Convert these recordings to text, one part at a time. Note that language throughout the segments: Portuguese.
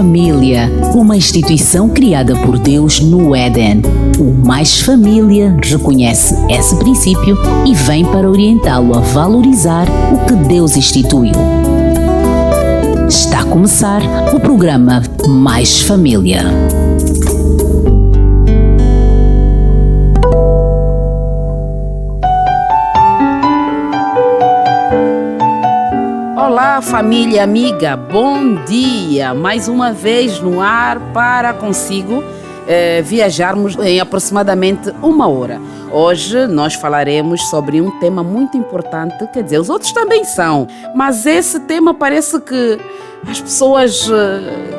Família, uma instituição criada por Deus no Éden. O Mais Família reconhece esse princípio e vem para orientá-lo a valorizar o que Deus instituiu. Está a começar o programa Mais Família. Olá, família amiga, bom dia! Mais uma vez no ar para consigo viajarmos em aproximadamente uma hora. Hoje nós falaremos sobre um tema muito importante, quer dizer, os outros também são, mas esse tema parece que as pessoas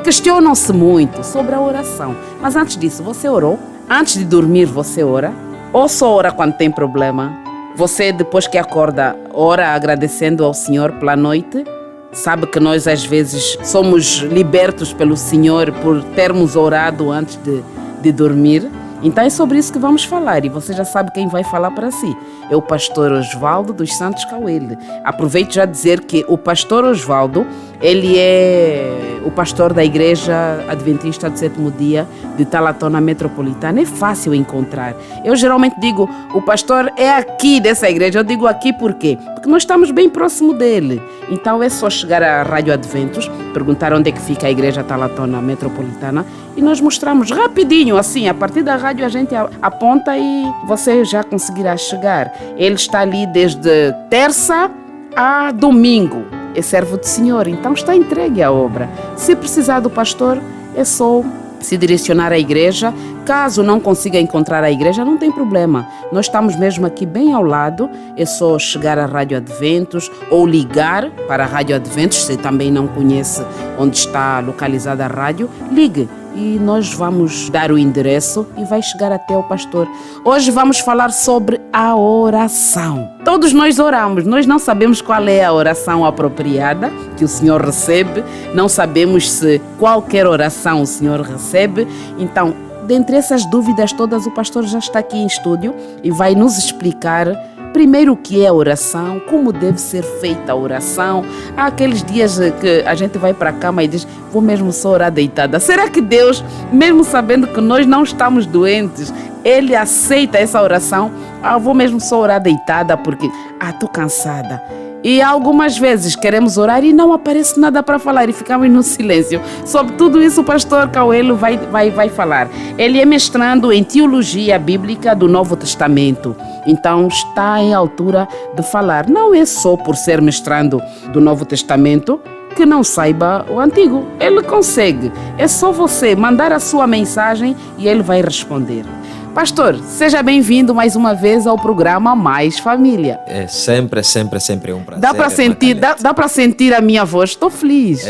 questionam-se muito sobre a oração. Mas antes disso, você orou? Antes de dormir, você ora? Ou só ora quando tem problema? Você, depois que acorda, ora agradecendo ao Senhor pela noite? Sabe que nós, às vezes, somos libertos pelo Senhor por termos orado antes de dormir? Então é sobre isso que vamos falar, e você já sabe quem vai falar para si. É o pastor Osvaldo dos Santos Cauele. Aproveito já dizer que o pastor Osvaldo, ele é o pastor da Igreja Adventista do Sétimo Dia de Talatona Metropolitana. É fácil encontrar. Eu geralmente digo, o pastor é aqui dessa igreja. Eu digo aqui por quê? Porque nós estamos bem próximo dele. Então é só chegar à Rádio Adventos, perguntar onde é que fica a Igreja Talatona Metropolitana e nós mostramos rapidinho, assim, a partir da rádio a gente aponta e você já conseguirá chegar. Ele está ali desde terça a domingo. É servo do Senhor, então está entregue a obra. Se precisar do pastor, é só se direcionar à igreja. Caso não consiga encontrar a igreja, não tem problema. Nós estamos mesmo aqui bem ao lado. É só chegar à Rádio Adventos ou ligar para a Rádio Adventos. Se também não conhece onde está localizada a rádio, ligue e nós vamos dar o endereço e vai chegar até o pastor. Hoje vamos falar sobre a oração. Todos nós oramos, nós não sabemos qual é a oração apropriada que o Senhor recebe, não sabemos se qualquer oração o Senhor recebe. Então, dentre essas dúvidas todas, o pastor já está aqui em estúdio e vai nos explicar primeiro o que é a oração, como deve ser feita a oração. Há aqueles dias que a gente vai para a cama e diz, vou mesmo só orar deitada. Será que Deus, mesmo sabendo que nós não estamos doentes, Ele aceita essa oração? Vou mesmo só orar deitada porque estou cansada. E algumas vezes queremos orar e não aparece nada para falar e ficamos no silêncio. Sobre tudo isso o pastor Cauele vai falar. Ele é mestrando em Teologia Bíblica do Novo Testamento. Então está em altura de falar. Não é só por ser mestrando do Novo Testamento que não saiba o Antigo. Ele consegue. É só você mandar a sua mensagem e ele vai responder. Pastor, seja bem-vindo mais uma vez ao programa Mais Família. É sempre um prazer. Dá para sentir a minha voz, estou feliz.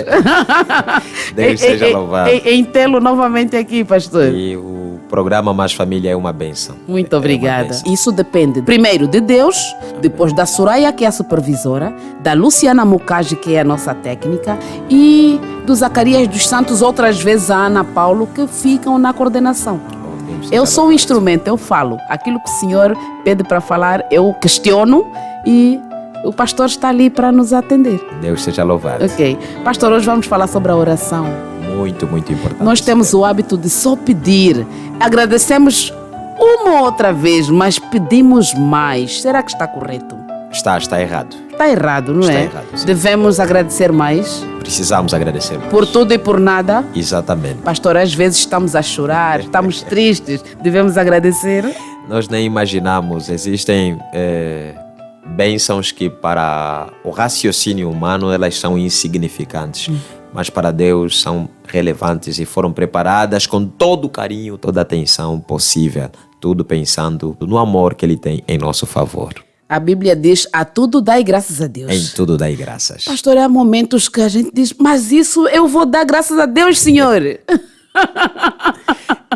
Deus seja louvado. Em tê-lo novamente aqui, pastor. E o programa Mais Família é uma bênção. Muito obrigada. Isso depende, primeiro, de Deus, depois da Soraya, que é a supervisora, da Luciana Mukaji, que é a nossa técnica, e do Zacarias dos Santos, outras vezes a Ana Paulo, que ficam na coordenação. Eu sou um instrumento, eu falo. Aquilo que o Senhor pede para falar, eu questiono e o pastor está ali para nos atender. Deus seja louvado. Ok. Pastor, hoje vamos falar sobre a oração. Muito importante. Nós temos o hábito de só pedir. Agradecemos uma ou outra vez, mas pedimos mais. Será que está correto? Está errado. Está errado, não está é? Errado, sim. Devemos agradecer mais. Precisamos agradecer mais. Por tudo e por nada. Exatamente. Pastor, às vezes estamos a chorar, estamos tristes. Devemos agradecer. Nós nem imaginamos. Existem bênçãos que para o raciocínio humano elas são insignificantes. Mas para Deus são relevantes e foram preparadas com todo o carinho, toda a atenção possível. Tudo pensando no amor que Ele tem em nosso favor. A Bíblia diz, a tudo dai graças a Deus. Em tudo dai graças. Pastor, há momentos que a gente diz, mas isso eu vou dar graças a Deus, Senhor.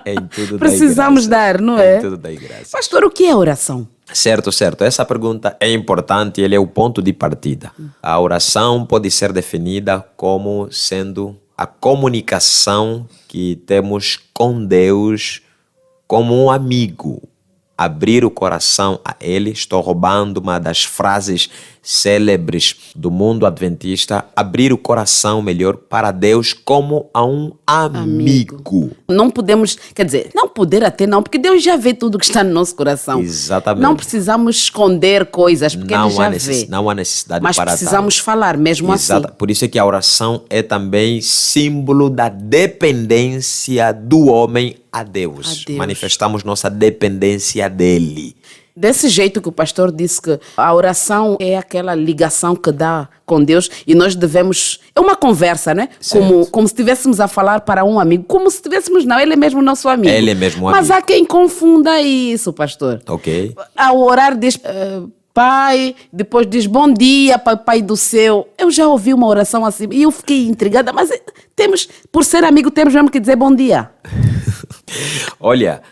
Em tudo precisamos dai graças. Dar, não é? Em tudo dai graças. Pastor, o que é oração? Certo. Essa pergunta é importante, ele é o ponto de partida. A oração pode ser definida como sendo a comunicação que temos com Deus como um amigo. abrir o coração a Ele. Estou roubando uma das frases célebres do mundo adventista: abrir o coração melhor para Deus como a um amigo. Não podemos, quer dizer, não poder até não, porque Deus já vê tudo que está no nosso coração. Exatamente. Não precisamos esconder coisas, porque Ele já vê. Não há necessidade Mas para precisamos falar mesmo assim. Por isso é que a oração é também símbolo da dependência do homem a Deus. Manifestamos nossa dependência dele. Desse jeito que o pastor disse que a oração é aquela ligação que dá com Deus e nós devemos... É uma conversa, né? Como se estivéssemos a falar para um amigo. Como se estivéssemos... Não, ele é mesmo nosso amigo. Ele é mesmo amigo. Mas há quem confunda isso, pastor. Ok. Ao orar diz... Pai, depois diz bom dia, Pai do céu. Eu já ouvi uma oração assim e eu fiquei intrigada, mas por ser amigo, temos mesmo que dizer bom dia. Olha,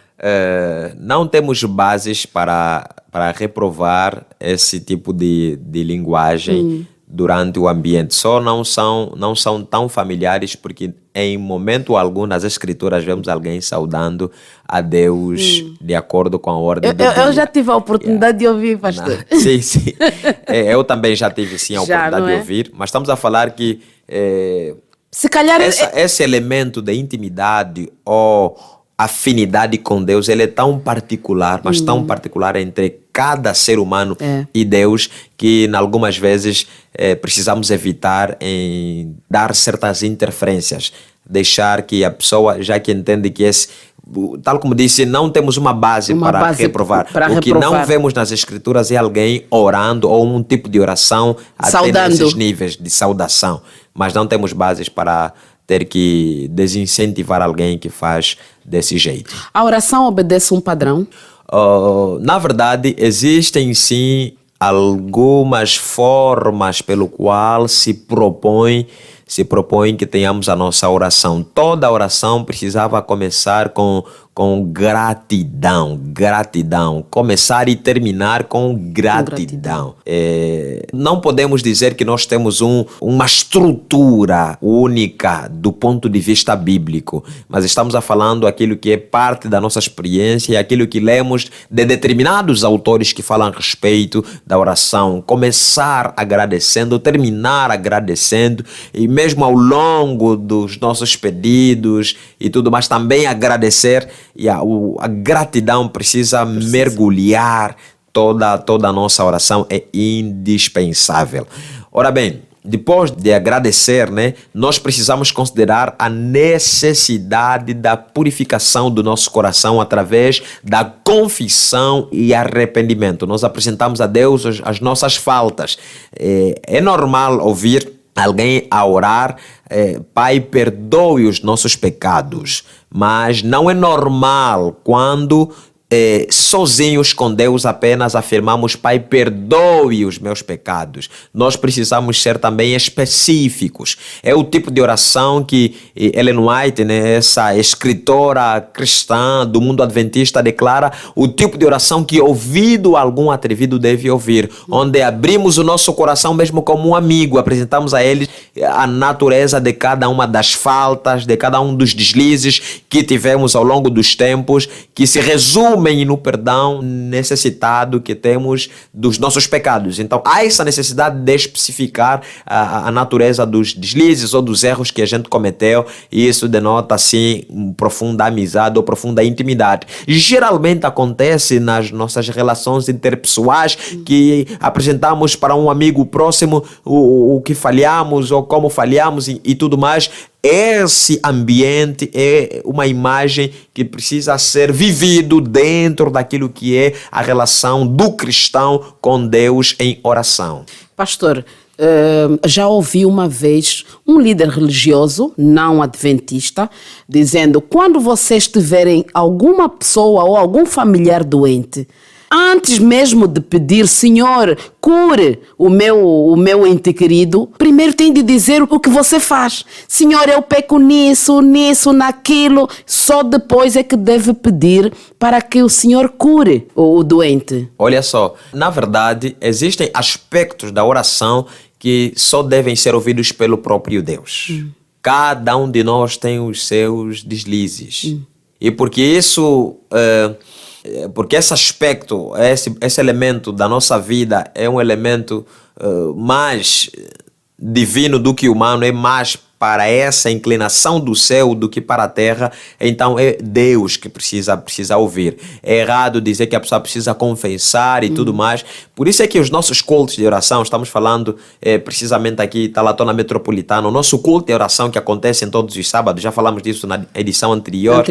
não temos bases para reprovar esse tipo de linguagem durante o ambiente. Só não são tão familiares porque em momento algum nas escrituras vemos alguém saudando a Deus de acordo com a ordem do dia. Eu já tive a oportunidade de ouvir, pastor. Sim. Eu também já tive sim a oportunidade de ouvir, mas estamos a falar que se calhar esse elemento de intimidade ou afinidade com Deus, ele é tão particular, mas tão particular entre cada ser humano e Deus, que em algumas vezes precisamos evitar em dar certas interferências, deixar que a pessoa, já que entende que tal como disse, não temos uma base para reprovar. O que não vemos nas escrituras é alguém orando ou um tipo de oração até nesses níveis de saudação, mas não temos bases para ter que desincentivar alguém que faz desse jeito. A oração obedece um padrão? Na verdade, existem sim algumas formas pelo qual se propõe que tenhamos a nossa oração. Toda oração precisava começar com gratidão. Começar e terminar com gratidão. Não podemos dizer que nós temos uma estrutura única do ponto de vista bíblico, mas estamos falando aquilo que é parte da nossa experiência e aquilo que lemos de determinados autores que falam a respeito da oração. Começar agradecendo, terminar agradecendo, e mesmo ao longo dos nossos pedidos e tudo mais, também agradecer. E a gratidão precisa mergulhar toda a nossa oração, é indispensável. Ora bem, depois de agradecer, nós precisamos considerar a necessidade da purificação do nosso coração através da confissão e arrependimento. Nós apresentamos a Deus as nossas faltas. É normal ouvir alguém a orar, Pai, perdoe os nossos pecados, mas não é normal quando sozinhos com Deus apenas afirmamos: Pai, perdoe os meus pecados. Nós precisamos ser também específicos. É o tipo de oração que Ellen White, essa escritora cristã do mundo adventista, declara o tipo de oração que ouvido algum atrevido deve ouvir, onde abrimos o nosso coração mesmo como um amigo, apresentamos a ele a natureza de cada uma das faltas, de cada um dos deslizes que tivemos ao longo dos tempos, que se resumem no perdão necessitado que temos dos nossos pecados. Então há essa necessidade de especificar a natureza dos deslizes ou dos erros que a gente cometeu, e isso denota assim profunda amizade ou profunda intimidade. Geralmente acontece nas nossas relações interpessoais, que apresentamos para um amigo próximo o que falhamos ou como falhamos e tudo mais. Esse ambiente é uma imagem que precisa ser vivido dentro daquilo que é a relação do cristão com Deus em oração. Pastor, já ouvi uma vez um líder religioso, não adventista, dizendo: quando vocês tiverem alguma pessoa ou algum familiar doente, antes mesmo de pedir, Senhor, cure o meu ente querido, primeiro tem de dizer o que você faz. Senhor, eu peco nisso, naquilo. Só depois é que deve pedir para que o Senhor cure o doente. Olha só, na verdade, existem aspectos da oração que só devem ser ouvidos pelo próprio Deus. Cada um de nós tem os seus deslizes. E porque isso Porque esse aspecto, esse elemento da nossa vida é um elemento mais divino do que humano, é mais para essa inclinação do céu do que para a terra. Então é Deus que precisa ouvir. É errado dizer que a pessoa precisa confessar e tudo mais. Por isso é que os nossos cultos de oração, estamos falando precisamente aqui, Talatona Metropolitana, o nosso culto de oração que acontece em todos os sábados, já falamos disso na edição anterior.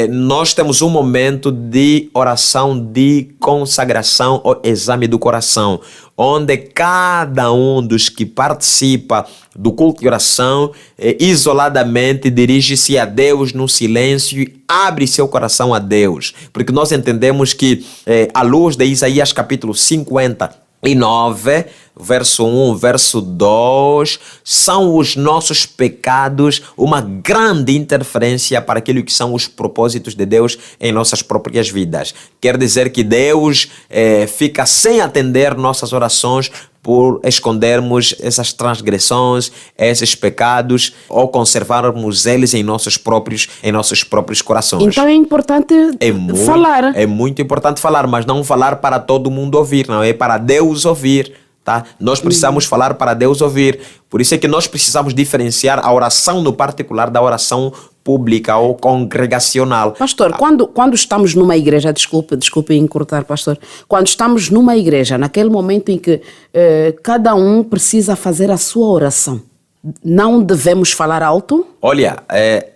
Nós temos um momento de oração de consagração ou exame do coração, onde cada um dos que participa do culto de oração isoladamente dirige-se a Deus no silêncio e abre seu coração a Deus, porque nós entendemos que à luz de Isaías capítulo 59, verso 1, verso 2, são os nossos pecados uma grande interferência para aquilo que são os propósitos de Deus em nossas próprias vidas. Quer dizer que Deus fica sem atender nossas orações por escondermos essas transgressões, esses pecados, ou conservarmos eles em nossos próprios corações. Então é importante falar. É muito importante falar, mas não falar para todo mundo ouvir, não é para Deus ouvir. Tá? Nós precisamos falar para Deus ouvir. Por isso é que nós precisamos diferenciar a oração no particular da oração pública ou congregacional. Pastor, quando estamos numa igreja, desculpe encurtar, pastor, quando estamos numa igreja, naquele momento em que cada um precisa fazer a sua oração, não devemos falar alto? Olha,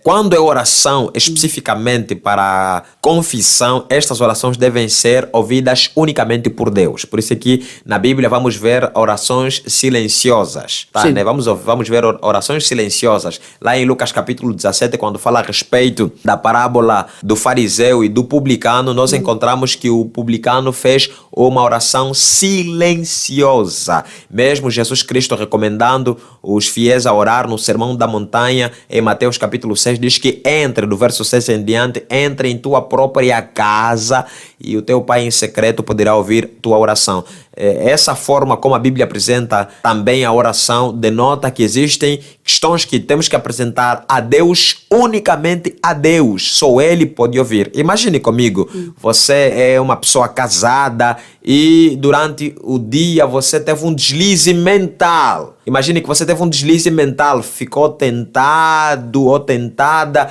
quando é oração especificamente para confissão, estas orações devem ser ouvidas unicamente por Deus. Por isso aqui na Bíblia vamos ver orações silenciosas. Tá, né? Vamos ver orações silenciosas. Lá em Lucas capítulo 17, quando fala a respeito da parábola do fariseu e do publicano, nós encontramos que o publicano fez uma oração silenciosa. Mesmo Jesus Cristo recomendando os fiéis a orar no Sermão da Montanha, em Mateus capítulo 6, diz que entre, do verso 6 em diante, entre em tua própria casa e o teu pai em secreto poderá ouvir tua oração. Essa forma como a Bíblia apresenta também a oração denota que existem questões que temos que apresentar a Deus, unicamente a Deus. Só Ele pode ouvir. Imagine comigo, você é uma pessoa casada e durante o dia você teve um deslize mental. Imagine que você teve um deslize mental, ficou tentado ou tentada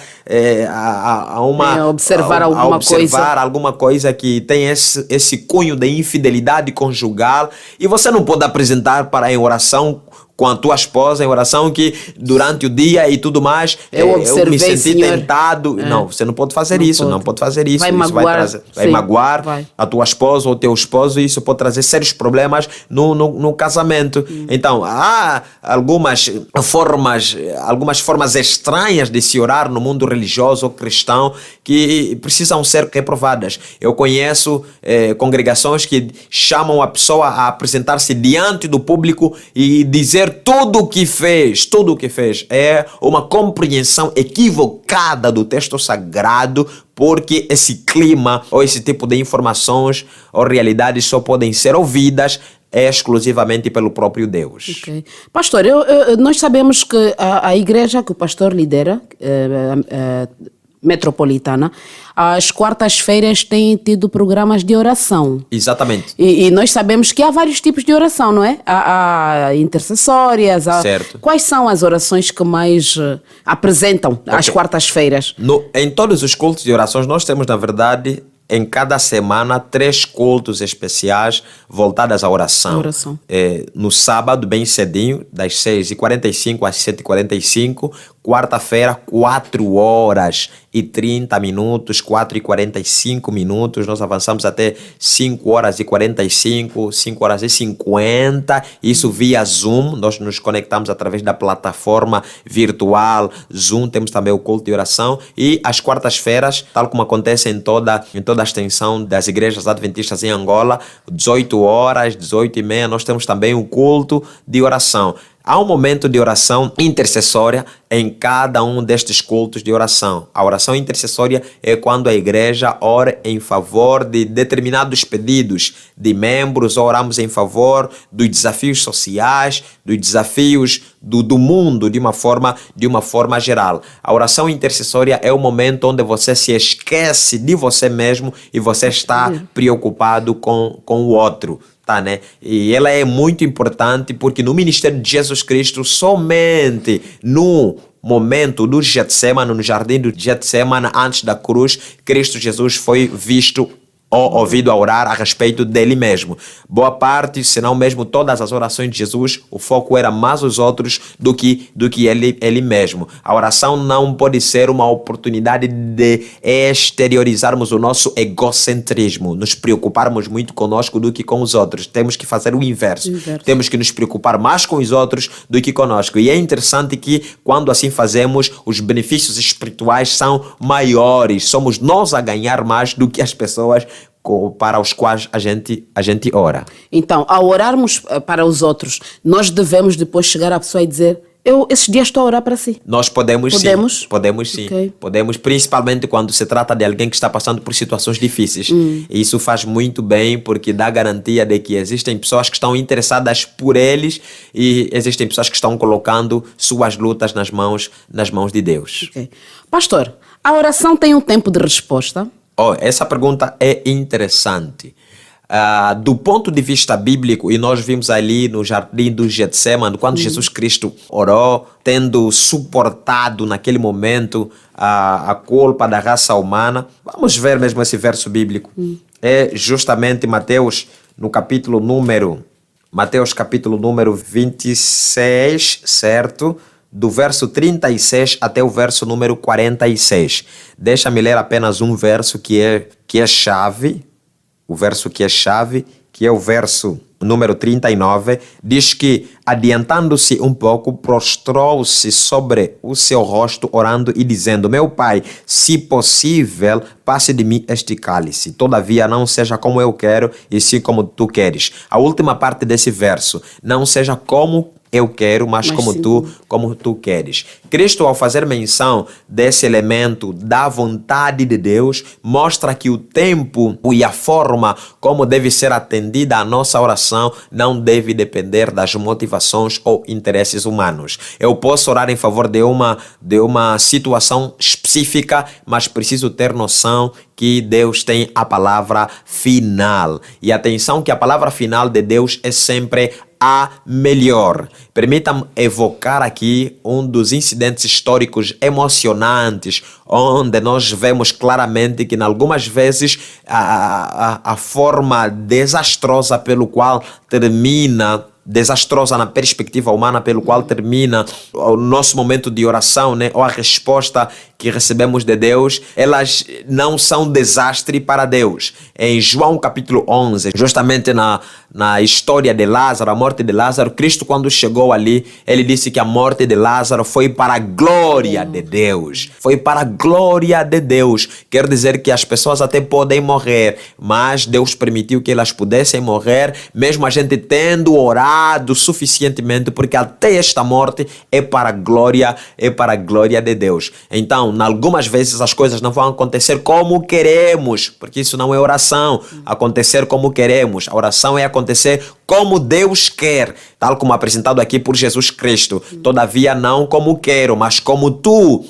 a observar alguma coisa que tem esse cunho de infidelidade conjugal, e você não pode apresentar em oração com a tua esposa, em oração, que durante o dia e tudo mais, eu me senti Senhor, tentado. Não, você não pode fazer isso, não pode fazer isso. Vai isso magoar, vai magoar a tua esposa ou teu esposo, e isso pode trazer sérios problemas no casamento. Então, há algumas formas estranhas de se orar no mundo religioso ou cristão que precisam ser reprovadas. Eu conheço congregações que chamam a pessoa a apresentar-se diante do público e dizer tudo o que fez. É uma compreensão equivocada do texto sagrado, porque esse clima ou esse tipo de informações ou realidades só podem ser ouvidas exclusivamente pelo próprio Deus. Okay. Pastor, nós sabemos que a igreja que o pastor lidera, metropolitana, às quartas-feiras tem tido programas de oração. Exatamente. E nós sabemos que há vários tipos de oração, não é? Há intercessórias. Certo. Quais são as orações que mais apresentam às quartas-feiras? Em todos os cultos de orações nós temos, na verdade, em cada semana, 3 cultos especiais voltados à oração. No sábado, bem cedinho, das 6h45 às 7h45. Quarta-feira, 4h30, 4h45. Nós avançamos até 5h45, 5h50. Isso via Zoom. Nós nos conectamos através da plataforma virtual Zoom. Temos também o culto de oração. E às quartas-feiras, tal como acontece em toda a extensão das igrejas adventistas em Angola, 18h, 18h30, nós temos também o culto de oração. Há um momento de oração intercessória em cada um destes cultos de oração. A oração intercessória é quando a igreja ora em favor de determinados pedidos de membros, oramos em favor dos desafios sociais, dos desafios do mundo de uma forma geral. A oração intercessória é o momento onde você se esquece de você mesmo e você está preocupado com o outro. Tá, né? E ela é muito importante porque no ministério de Jesus Cristo, somente no momento do Getsemane, no jardim do Getsemane, antes da cruz, Cristo Jesus foi visto ou ouvido a orar a respeito dele mesmo. Boa parte, se não mesmo todas as orações de Jesus, o foco era mais os outros do que ele mesmo. A oração não pode ser uma oportunidade de exteriorizarmos o nosso egocentrismo, nos preocuparmos muito conosco do que com os outros. Temos que fazer o inverso. Temos que nos preocupar mais com os outros do que conosco. E é interessante que quando assim fazemos, os benefícios espirituais são maiores. Somos nós a ganhar mais do que as pessoas para os quais a gente ora. Então, ao orarmos para os outros, nós devemos depois chegar à pessoa e dizer: eu esses dias estou a orar para si. Nós podemos sim. Okay. Podemos, principalmente quando se trata de alguém que está passando por situações difíceis. E isso faz muito bem, porque dá garantia de que existem pessoas que estão interessadas por eles e existem pessoas que estão colocando suas lutas nas mãos de Deus. Okay. Pastor, a oração tem um tempo de resposta? Essa pergunta é interessante. Do ponto de vista bíblico, e nós vimos ali no jardim do Getsemane, quando Jesus Cristo orou, tendo suportado naquele momento a culpa da raça humana. Vamos ver mesmo esse verso bíblico. É justamente Mateus capítulo número 26, certo? Do verso 36 até o verso número 46. Deixa-me ler apenas um verso que é chave. O verso que é chave, que é o verso número 39, diz que, adiantando-se um pouco, prostrou-se sobre o seu rosto, orando e dizendo: Meu Pai, se possível, passe de mim este cálice. Todavia, não seja como eu quero, e sim como tu queres. A última parte desse verso: não seja como eu quero, mas como tu queres. Cristo, ao fazer menção desse elemento da vontade de Deus, mostra que o tempo e a forma como deve ser atendida a nossa oração não deve depender das motivações ou interesses humanos. Eu posso orar em favor de uma situação específica, mas preciso ter noção que Deus tem a palavra final. E atenção que a palavra final de Deus é sempre a melhor. Permitam-me evocar aqui um dos incidentes históricos emocionantes, onde nós vemos claramente que, em algumas vezes, a forma desastrosa pelo qual termina, desastrosa na perspectiva humana, pelo qual termina o nosso momento de oração, né? Ou a resposta que recebemos de Deus, elas não são desastre para Deus. Em João capítulo 11, justamente na história de Lázaro, a morte de Lázaro, Cristo, quando chegou ali, ele disse que a morte de Lázaro foi para a glória de Deus. Foi para a glória de Deus. Quer dizer que as pessoas até podem morrer, mas Deus permitiu que elas pudessem morrer, mesmo a gente tendo orado suficientemente, porque até esta morte é para a glória de Deus. Então, algumas vezes as coisas não vão acontecer como queremos, porque isso não é oração, acontecer como queremos. A oração é acontecer como Deus quer, tal como apresentado aqui por Jesus Cristo. Todavia não como quero, mas como tu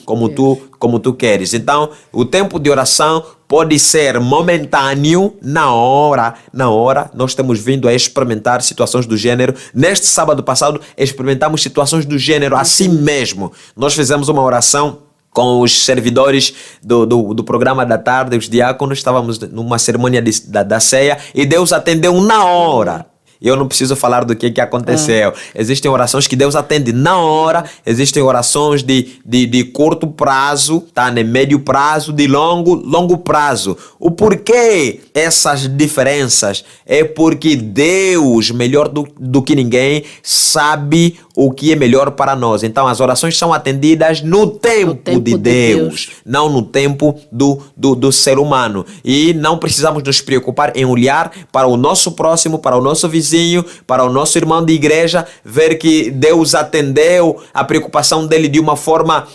queres. Então, o tempo de oração pode ser momentâneo, na hora. Nós temos vindo a experimentar situações do gênero. Neste sábado passado, experimentamos situações do gênero assim mesmo. Nós fizemos uma oração com os servidores do programa da tarde, os diáconos. Estávamos numa cerimônia da ceia e Deus atendeu na hora. Eu não preciso falar do que aconteceu. Existem orações que Deus atende na hora, existem orações de curto prazo, tá? De médio prazo, de longo prazo. O porquê essas diferenças é porque Deus, melhor do que ninguém, sabe o que é melhor para nós. Então as orações são atendidas no tempo de Deus, não no tempo do ser humano. E não precisamos nos preocupar em olhar para o nosso próximo, para o nosso vizinho, vizinho, para o nosso irmão de igreja, ver que Deus atendeu a preocupação dele de uma forma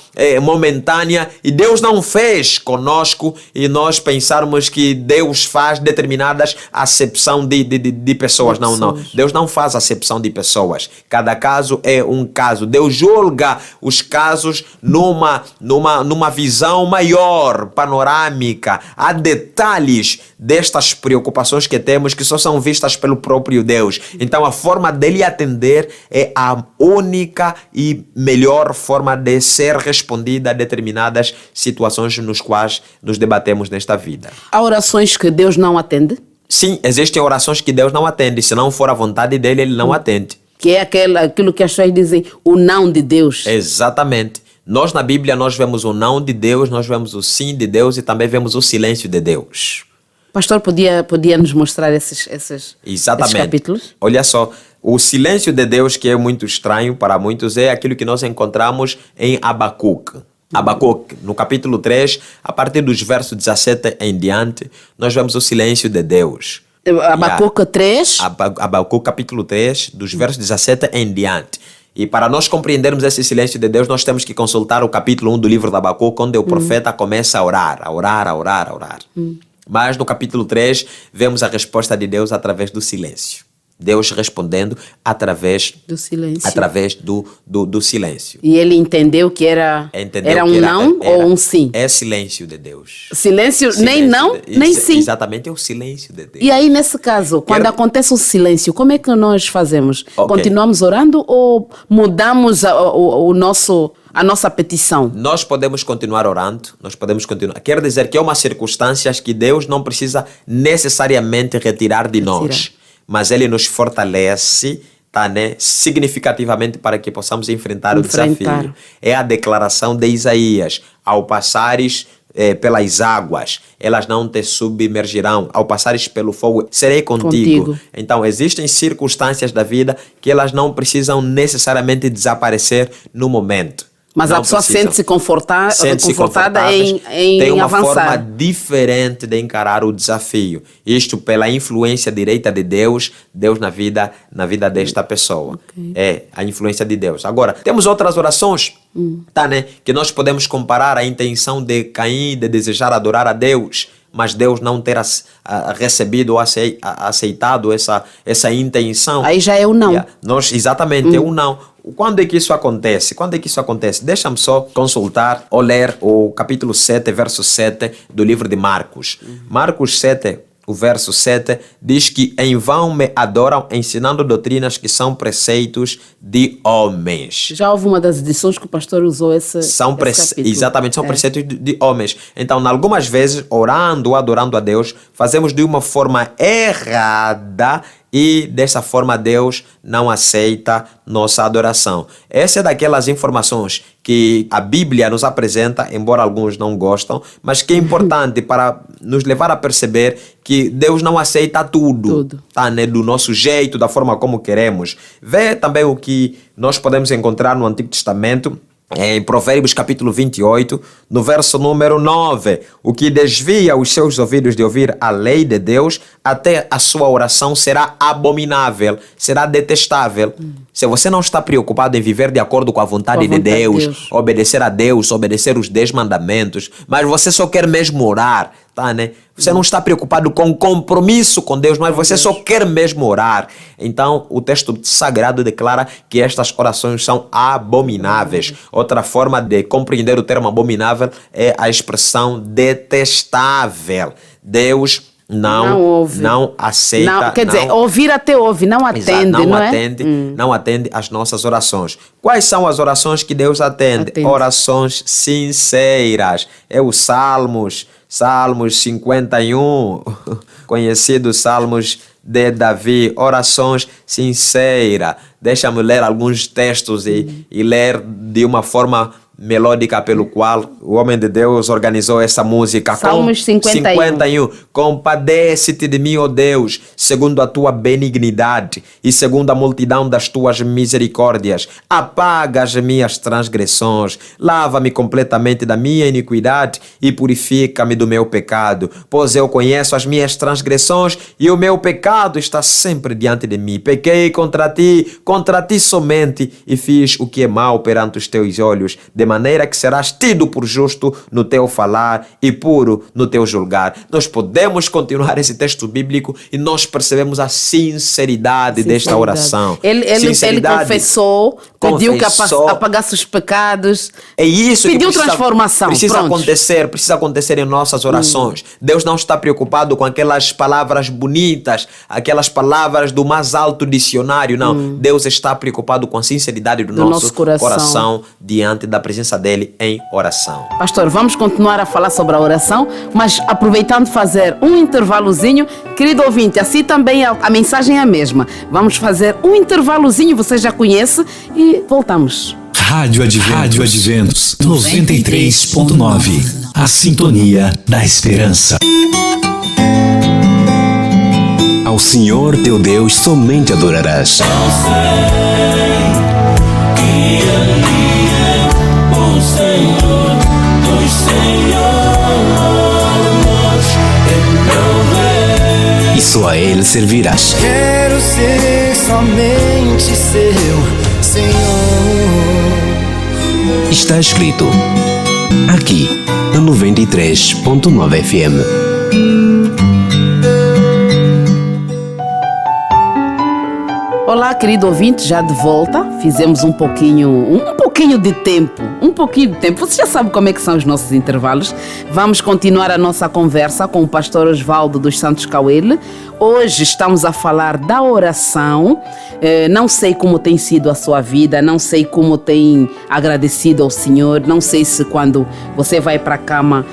momentânea e Deus não fez conosco, e nós pensarmos que Deus faz determinadas acepção de pessoas. Não. Deus não faz acepção de pessoas. Cada caso é um caso. Deus julga os casos numa visão maior, panorâmica. Há detalhes destas preocupações que temos que só são vistas pelo próprio Deus. Então a forma dele atender é a única e melhor forma de ser respondida a determinadas situações nos quais nos debatemos nesta vida. Há orações que Deus não atende? Sim, existem orações que Deus não atende. Se não for a vontade dele, ele não atende. Que é aquilo que as pessoas dizem, o não de Deus. Exatamente. Nós na Bíblia nós vemos o não de Deus, nós vemos o sim de Deus e também vemos o silêncio de Deus. Pastor, podia nos mostrar esses capítulos? Olha só, o silêncio de Deus, que é muito estranho para muitos, é aquilo que nós encontramos em Abacuque. Abacuque, no capítulo 3, a partir dos versos 17 em diante, nós vemos o silêncio de Deus. Abacuque 3? Abacuque capítulo 3, dos versos 17 em diante. E para nós compreendermos esse silêncio de Deus, nós temos que consultar o capítulo 1 do livro de Abacuque, onde o profeta começa a orar. Mas no capítulo 3, vemos a resposta de Deus através do silêncio. Deus respondendo através do silêncio. Através do silêncio. E ele entendeu que era um não ou um sim? É silêncio de Deus. Silêncio nem não, nem sim. Exatamente, é o silêncio de Deus. E aí, nesse caso, quando acontece o silêncio, como é que nós fazemos? Okay. Continuamos orando ou mudamos a nossa petição? Nós podemos continuar orando, Quer dizer que é uma circunstância que Deus não precisa necessariamente retirar de nós. Mas ele nos fortalece, significativamente para que possamos enfrentar o desafio. É a declaração de Isaías: ao passares pelas águas, elas não te submergirão. Ao passares pelo fogo, serei contigo. Então, existem circunstâncias da vida que elas não precisam necessariamente desaparecer no momento. Mas a pessoa sente-se confortada em tem uma avançar. Forma diferente de encarar o desafio. Isto pela influência direta de Deus na vida desta pessoa. Okay. É a influência de Deus. Agora, temos outras orações, que nós podemos comparar a intenção de Caim de desejar adorar a Deus, mas Deus não ter recebido ou aceitado essa intenção. Aí já é o não. Exatamente, é o não. Quando é que isso acontece? Deixa-me só consultar ou ler o capítulo 7, verso 7 do livro de Marcos. Marcos 7, o verso 7, diz que em vão me adoram ensinando doutrinas que são preceitos de homens. Já houve uma das edições que o pastor usou esse capítulo. Exatamente, são preceitos de homens. Então, algumas vezes, orando ou adorando a Deus, fazemos de uma forma errada e dessa forma Deus não aceita nossa adoração. Essa é daquelas informações que a Bíblia nos apresenta, embora alguns não gostam, mas que é importante para nos levar a perceber que Deus não aceita tudo. Do nosso jeito, da forma como queremos. Vê também o que nós podemos encontrar no Antigo Testamento, em Provérbios capítulo 28, no verso número 9, o que desvia os seus ouvidos de ouvir a lei de Deus, até a sua oração será abominável, será detestável. Se você não está preocupado em viver de acordo com a vontade de Deus, obedecer a Deus, obedecer os 10 mandamentos, mas você só quer mesmo orar, Você não está preocupado com o compromisso com Deus, mas você só quer mesmo orar. Então, o texto sagrado declara que estas orações são abomináveis. Outra forma de compreender o termo abominável é a expressão detestável. Deus não aceita. Quer dizer, ouvir até ouve, não atende, não atende às nossas orações. Quais são as orações que Deus atende? Orações sinceras. É o Salmos 51, conhecidos Salmos de Davi, orações sinceras. Deixa-me ler alguns textos e ler de uma forma melódica pelo qual o homem de Deus organizou essa música. Salmos 51. Compadece-te de mim, ó Deus, segundo a tua benignidade e segundo a multidão das tuas misericórdias. Apaga as minhas transgressões, lava-me completamente da minha iniquidade e purifica-me do meu pecado, pois eu conheço as minhas transgressões e o meu pecado está sempre diante de mim. Pequei contra ti somente, e fiz o que é mal perante os teus olhos, de maneira que serás tido por justo no teu falar e puro no teu julgar. Nós podemos continuar esse texto bíblico e nós percebemos a sinceridade desta oração. Ele confessou, pediu que apagasse os pecados. É isso pediu que transformação. Precisa acontecer em nossas orações. Deus não está preocupado com aquelas palavras bonitas, aquelas palavras do mais alto dicionário. Não, Deus está preocupado com a sinceridade do nosso coração diante da presença dele em oração. Pastor, vamos continuar a falar sobre a oração, mas aproveitando fazer um intervalozinho, querido ouvinte, assim também a mensagem é a mesma. Vamos fazer um intervalozinho, você já conhece, e voltamos. Rádio Adventos 93.9, a sintonia da esperança. Ao Senhor teu Deus somente adorarás. E só a Ele servirás. Quero ser somente seu, Senhor. Está escrito aqui na 93.9 FM. Olá, querido ouvinte, já de volta. Fizemos um pouquinho de tempo. Você já sabe como é que são os nossos intervalos. Vamos continuar a nossa conversa com o pastor Osvaldo dos Santos Cauele. Hoje estamos a falar da oração. Não sei como tem sido a sua vida, não sei como tem agradecido ao Senhor, não sei se quando você vai para a cama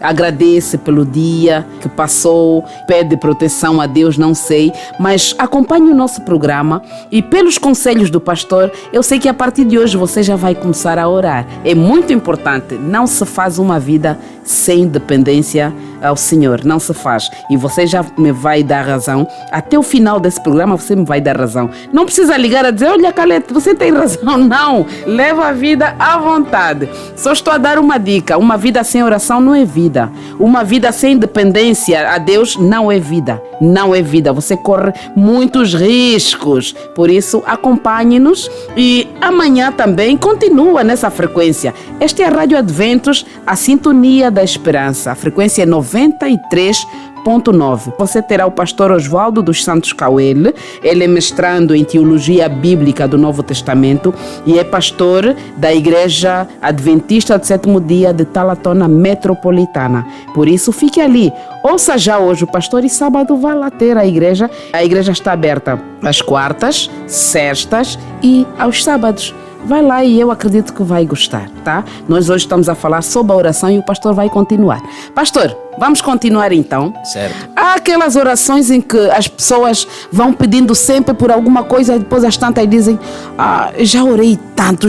agradece pelo dia que passou, pede proteção a Deus, não sei, mas acompanhe o nosso programa e pelos conselhos do pastor, eu sei que a partir de hoje você já vai começar a orar. É muito importante, não se faz uma vida sem dependência ao Senhor, não se faz. E você já me vai dar razão, até o final desse programa você me vai dar razão. Não precisa ligar a dizer, olha Calete, você tem razão, não. Leva a vida à vontade. Só estou a dar uma dica, uma vida sem oração não é vida. Uma vida sem dependência a Deus não é vida. Não é vida. Você corre muitos riscos. Por isso, acompanhe-nos e amanhã também continua nessa frequência. Esta é a Rádio Adventos, a sintonia da esperança. A frequência é 93.9. Você terá o pastor Osvaldo dos Santos Cauele. Ele é mestrando em Teologia Bíblica do Novo Testamento e é pastor da Igreja Adventista do Sétimo Dia de Talatona Metropolitana. Por isso, fique ali. Ouça já hoje o pastor e sábado vá lá ter a igreja. A igreja está aberta às quartas, sextas e aos sábados. Vai lá e eu acredito que vai gostar, tá? Nós hoje estamos a falar sobre a oração e o pastor vai continuar. Pastor, vamos continuar então? Certo. Há aquelas orações em que as pessoas vão pedindo sempre por alguma coisa e depois as tantas dizem, já orei tanto.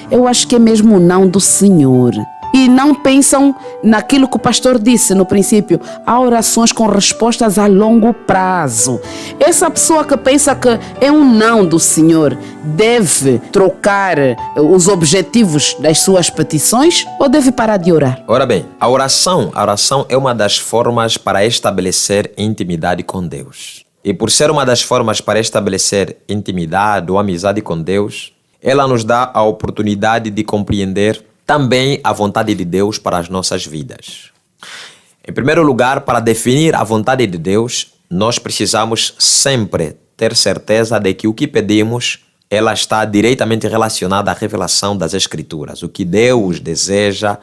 Eu acho que é mesmo o não do Senhor. E não pensam naquilo que o pastor disse no princípio. Há orações com respostas a longo prazo. Essa pessoa que pensa que é um não do Senhor deve trocar os objetivos das suas petições ou deve parar de orar? Ora bem, a oração é uma das formas para estabelecer intimidade com Deus. E por ser uma das formas para estabelecer intimidade ou amizade com Deus, ela nos dá a oportunidade de compreender também a vontade de Deus para as nossas vidas. Em primeiro lugar, para definir a vontade de Deus, nós precisamos sempre ter certeza de que o que pedimos, ela está diretamente relacionada à revelação das Escrituras. O que Deus deseja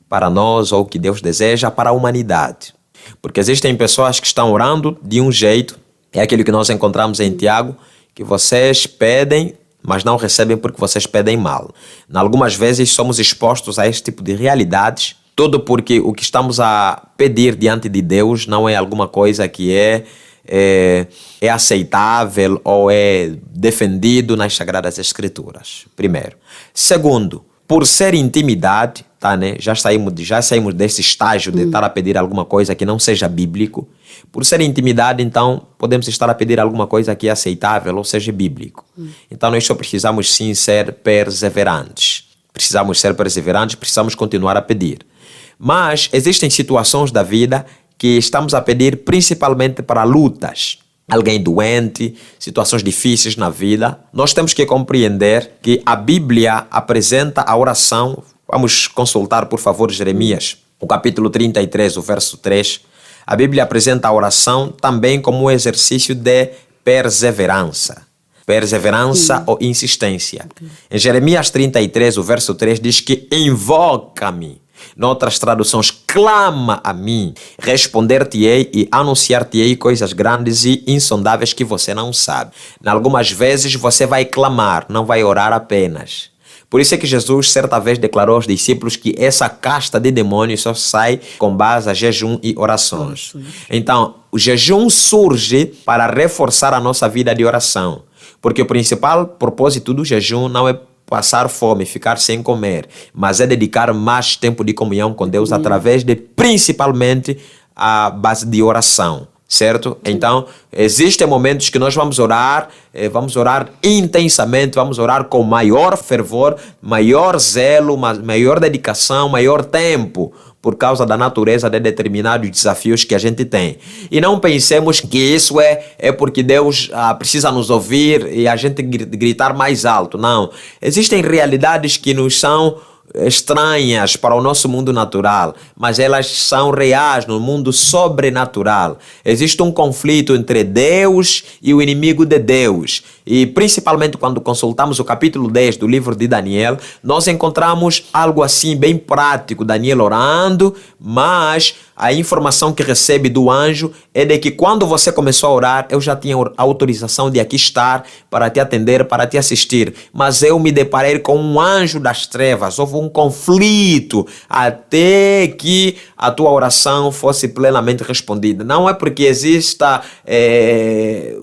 para nós ou o que Deus deseja para a humanidade. Porque existem pessoas que estão orando de um jeito, é aquilo que nós encontramos em Tiago, que vocês pedem, mas não recebem porque vocês pedem mal. Algumas vezes somos expostos a este tipo de realidades, tudo porque o que estamos a pedir diante de Deus não é alguma coisa que é é aceitável ou é defendido nas Sagradas Escrituras. Primeiro. Segundo, por ser intimidade, tá, né? Já saímos desse estágio de estar a pedir alguma coisa que não seja bíblico. Por ser intimidade, então, podemos estar a pedir alguma coisa que é aceitável ou seja bíblico. Então, nós só precisamos sim ser perseverantes. Precisamos continuar a pedir. Mas existem situações da vida que estamos a pedir principalmente para lutas. Alguém doente, situações difíceis na vida. Nós temos que compreender que a Bíblia apresenta a oração. Vamos consultar, por favor, Jeremias, o capítulo 33, o verso 3. A Bíblia apresenta a oração também como um exercício de perseverança. Perseverança ou insistência. Em Jeremias 33, o verso 3 diz que invoca-me. Noutras traduções, clama a mim, responder-te-ei e anunciar-te-ei coisas grandes e insondáveis que você não sabe. Em algumas vezes você vai clamar, não vai orar apenas. Por isso é que Jesus certa vez declarou aos discípulos que essa casta de demônios só sai com base a jejum e orações. Então, o jejum surge para reforçar a nossa vida de oração. Porque o principal propósito do jejum não é passar fome, ficar sem comer, mas é dedicar mais tempo de comunhão com Deus através de, principalmente, a base de oração, certo? Então, existem momentos que nós vamos orar intensamente, vamos orar com maior fervor, maior zelo, maior dedicação, maior tempo, por causa da natureza de determinados desafios que a gente tem. E não pensemos que isso é porque Deus precisa nos ouvir e a gente gritar mais alto. Não. Existem realidades que nos são estranhas para o nosso mundo natural, mas elas são reais no mundo sobrenatural. Existe um conflito entre Deus e o inimigo de Deus. E principalmente quando consultamos o capítulo 10 do livro de Daniel, nós encontramos algo assim bem prático. Daniel orando, mas a informação que recebe do anjo é de que quando você começou a orar, eu já tinha autorização de aqui estar para te atender, para te assistir. Mas eu me deparei com um anjo das trevas. Houve um conflito até que a tua oração fosse plenamente respondida. Não é porque exista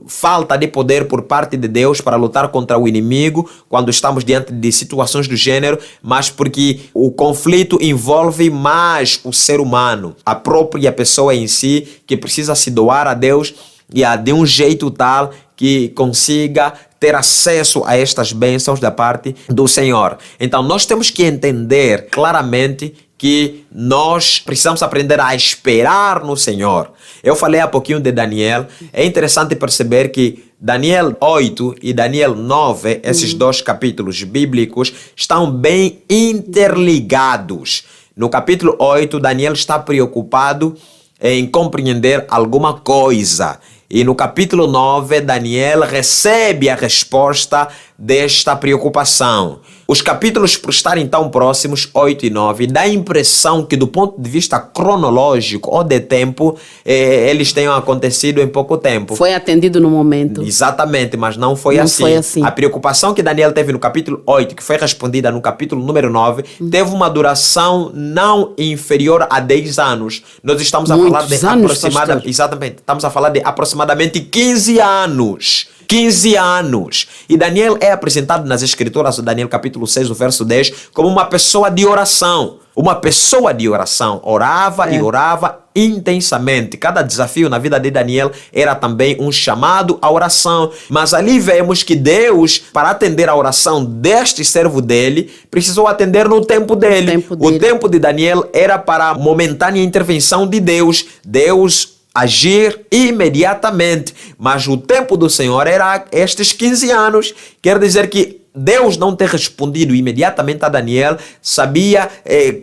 falta de poder por parte de Deus para lutar contra o inimigo quando estamos diante de situações do gênero, mas porque o conflito envolve mais o ser humano, a própria pessoa em si, que precisa se doar a Deus e de um jeito tal que consiga ter acesso a estas bênçãos da parte do Senhor. Então nós temos que entender claramente que nós precisamos aprender a esperar no Senhor. Eu falei há pouquinho de Daniel. É interessante perceber que Daniel 8 e Daniel 9, esses dois capítulos bíblicos, estão bem interligados. No capítulo 8, Daniel está preocupado em compreender alguma coisa. E no capítulo 9, Daniel recebe a resposta desta preocupação. Os capítulos, por estarem tão próximos, 8 e 9, dá a impressão que do ponto de vista cronológico ou de tempo, eles tenham acontecido em pouco tempo. Foi atendido no momento. Exatamente, mas não foi assim. A preocupação que Daniel teve no capítulo 8, que foi respondida no capítulo número 9, teve uma duração não inferior a 10 anos. Nós estamos a falar de aproximadamente... Exatamente, estamos a falar de aproximadamente 15 anos. 15 anos. E Daniel é apresentado nas Escrituras, Daniel capítulo 6, o verso 10, como uma pessoa de oração. Uma pessoa de oração. Orava e orava intensamente. Cada desafio na vida de Daniel era também um chamado à oração. Mas ali vemos que Deus, para atender a oração deste servo dele, precisou atender no tempo dele. O tempo de Daniel era para a momentânea intervenção de Deus. Deus agir imediatamente, mas o tempo do Senhor era estes 15 anos. Quer dizer que Deus não ter respondido imediatamente a Daniel, sabia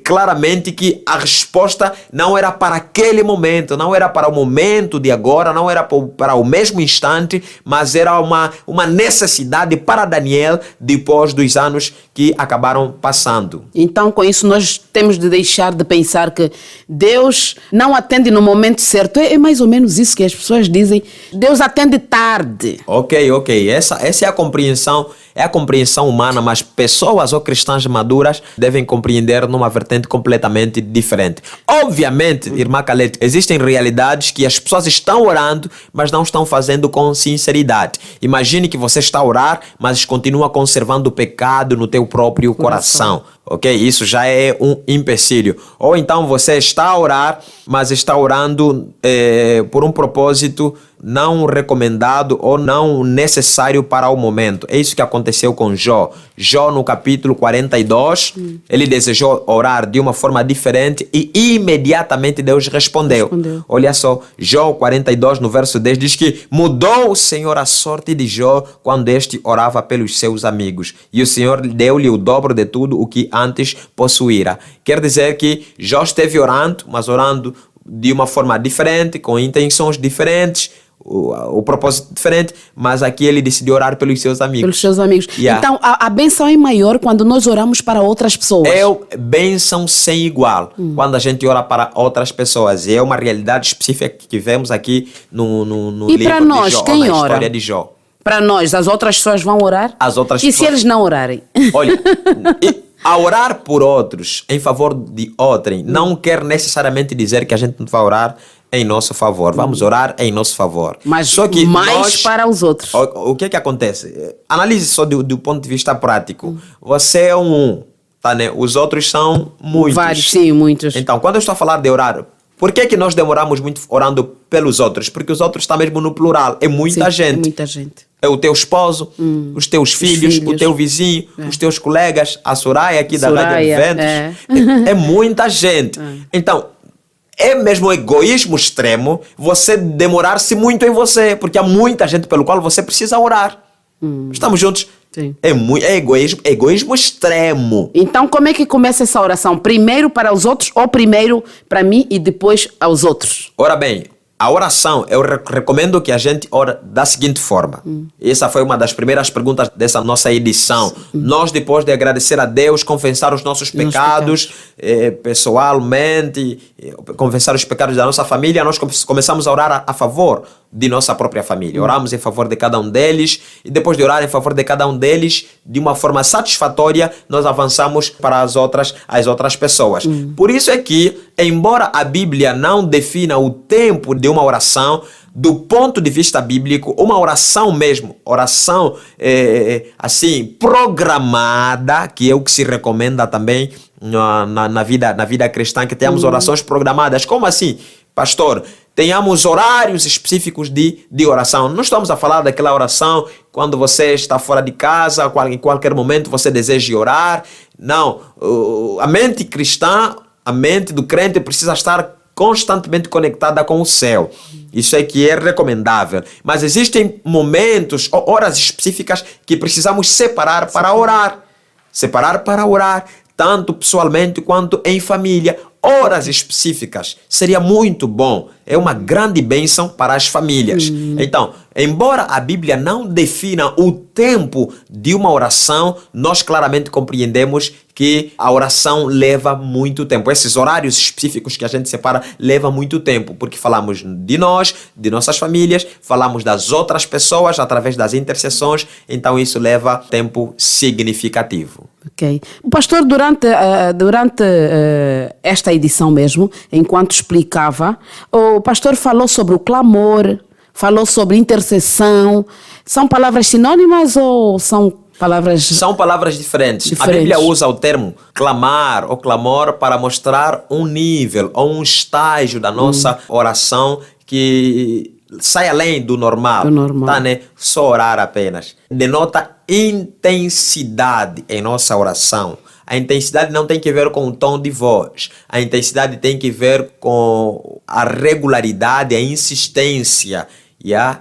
claramente que a resposta não era para aquele momento, não era para o momento de agora, não era para o mesmo instante, mas era uma necessidade para Daniel depois dos anos que acabaram passando. Então, com isso, nós temos de deixar de pensar que Deus não atende no momento certo. É mais ou menos isso que as pessoas dizem. Deus atende tarde. Ok. Essa é a compreensão é a compreensão humana, mas pessoas ou cristãs maduras devem compreender numa vertente completamente diferente. Obviamente, irmã Calete, existem realidades que as pessoas estão orando, mas não estão fazendo com sinceridade. Imagine que você está a orar, mas continua conservando o pecado no teu próprio coração. Ok? Isso já é um empecilho. Ou então você está a orar, mas está orando por um propósito não recomendado ou não necessário para o momento. É isso que aconteceu com Jó. Jó, no capítulo 42, ele desejou orar de uma forma diferente e imediatamente Deus respondeu. Olha só, Jó 42, no verso 10, diz que mudou o Senhor a sorte de Jó quando este orava pelos seus amigos. E o Senhor deu-lhe o dobro de tudo o que antes possuíra. Quer dizer que Jó esteve orando, mas orando de uma forma diferente, com intenções diferentes, o propósito diferente, mas aqui ele decidiu orar pelos seus amigos. Pelos seus amigos. Yeah. Então, a bênção é maior quando nós oramos para outras pessoas. É bênção sem igual. Quando a gente ora para outras pessoas. É uma realidade específica que vemos aqui no E livro para nós, de Jó, quem na ora? história de Jó. Para nós, as outras pessoas vão orar? As outras E se pessoas... eles não orarem? Olha, a orar por outros, em favor de outrem, não quer necessariamente dizer que a gente não vai orar em nosso favor. Vamos orar em nosso favor. Mas só que mais para os outros. O que é que acontece? Analise só do ponto de vista prático. Você é um, tá, né? Os outros são muitos. Vários, sim, muitos. Então, quando eu estou a falar de orar, por que nós demoramos muito orando pelos outros? Porque os outros estão mesmo no plural. É muita Sim, gente. É muita gente. É o teu esposo, os teus filhos, o teu vizinho, os teus colegas, a Soraya aqui da Rádio Adventos. É muita gente. Então, é mesmo egoísmo extremo você demorar-se muito em você, porque há muita gente pelo qual você precisa orar. Estamos juntos? Sim. É egoísmo extremo. Então, como é que começa essa oração? Primeiro para os outros ou primeiro para mim e depois aos outros? Ora bem, a oração, eu recomendo que a gente ore da seguinte forma. Essa foi uma das primeiras perguntas dessa nossa edição. Nós, depois de agradecer a Deus, confessar os nossos pecados, pessoalmente, confessar os pecados da nossa família, nós começamos a orar a favor de nossa própria família. Oramos em favor de cada um deles e depois de orar em favor de cada um deles, de uma forma satisfatória, nós avançamos para as outras pessoas. Por isso é que, embora a Bíblia não defina o tempo de uma oração, do ponto de vista bíblico, uma oração mesmo, oração assim, programada, que é o que se recomenda também na vida cristã, que tenhamos orações programadas. Como assim, pastor? Tenhamos horários específicos de oração. Não estamos a falar daquela oração quando você está fora de casa, em qualquer momento você deseja orar. Não. A mente cristã, a mente do crente precisa estar constantemente conectada com o céu. Isso é que é recomendável. Mas existem momentos, horas específicas que precisamos separar para orar. Separar para orar, tanto pessoalmente quanto em família. Horas específicas. Seria muito bom. É uma grande bênção para as famílias. Então, embora a Bíblia não defina o tempo de uma oração, nós claramente compreendemos que a oração leva muito tempo. Esses horários específicos que a gente separa levam muito tempo, porque falamos de nós, de nossas famílias, falamos das outras pessoas através das intercessões, então isso leva tempo significativo. Ok. O pastor, durante esta edição mesmo, enquanto explicava, o pastor falou sobre o clamor, falou sobre intercessão. São palavras sinônimas ou são palavras... São palavras diferentes. A Bíblia usa o termo clamar ou clamor para mostrar um nível ou um estágio da nossa oração que sai além do normal. Tá, né? Só orar apenas. Denota intensidade em nossa oração. A intensidade não tem que ver com o tom de voz. A intensidade tem que ver com a regularidade, a insistência.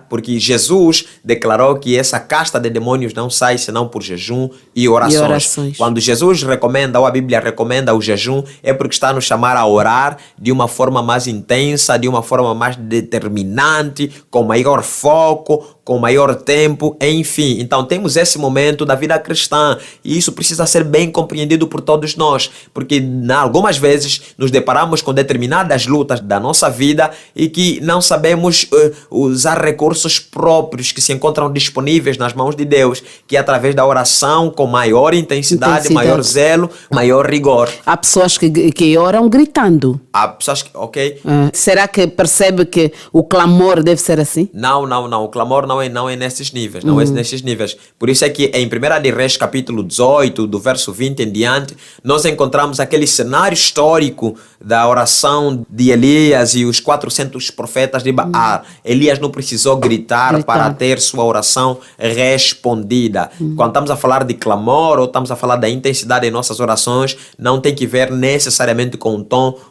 Porque Jesus declarou que essa casta de demônios não sai senão por jejum e orações. Quando Jesus recomenda, ou a Bíblia recomenda o jejum, é porque está a nos chamar a orar de uma forma mais intensa, de uma forma mais determinante, com maior foco, com maior tempo, enfim. Então temos esse momento da vida cristã e isso precisa ser bem compreendido por todos nós, porque algumas vezes nos deparamos com determinadas lutas da nossa vida e que não sabemos usar recursos próprios que se encontram disponíveis nas mãos de Deus, que é através da oração com maior intensidade, maior zelo, maior rigor. Há pessoas que oram gritando. Há pessoas que, ok? Será que percebe que o clamor deve ser assim? Não. O clamor não é nesses níveis. Não é nesses níveis. Por isso é que em 1 de Reis, capítulo 18, do verso 20 em diante, nós encontramos aquele cenário histórico da oração de Elias e os 400 profetas de Baal. Elias não precisou gritar para ter sua oração respondida. Quando estamos a falar de clamor ou estamos a falar da intensidade em nossas orações, não tem que ver necessariamente com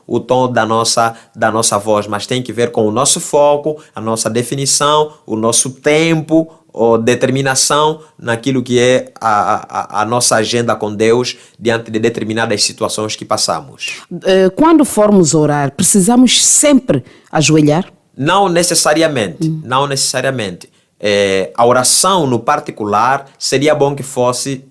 o tom da nossa voz, mas tem que ver com o nosso foco, a nossa definição, o nosso tempo ou determinação naquilo que é a nossa agenda com Deus diante de determinadas situações que passamos. Quando formos orar, precisamos sempre ajoelhar? Não necessariamente, não necessariamente. A oração no particular seria bom que fosse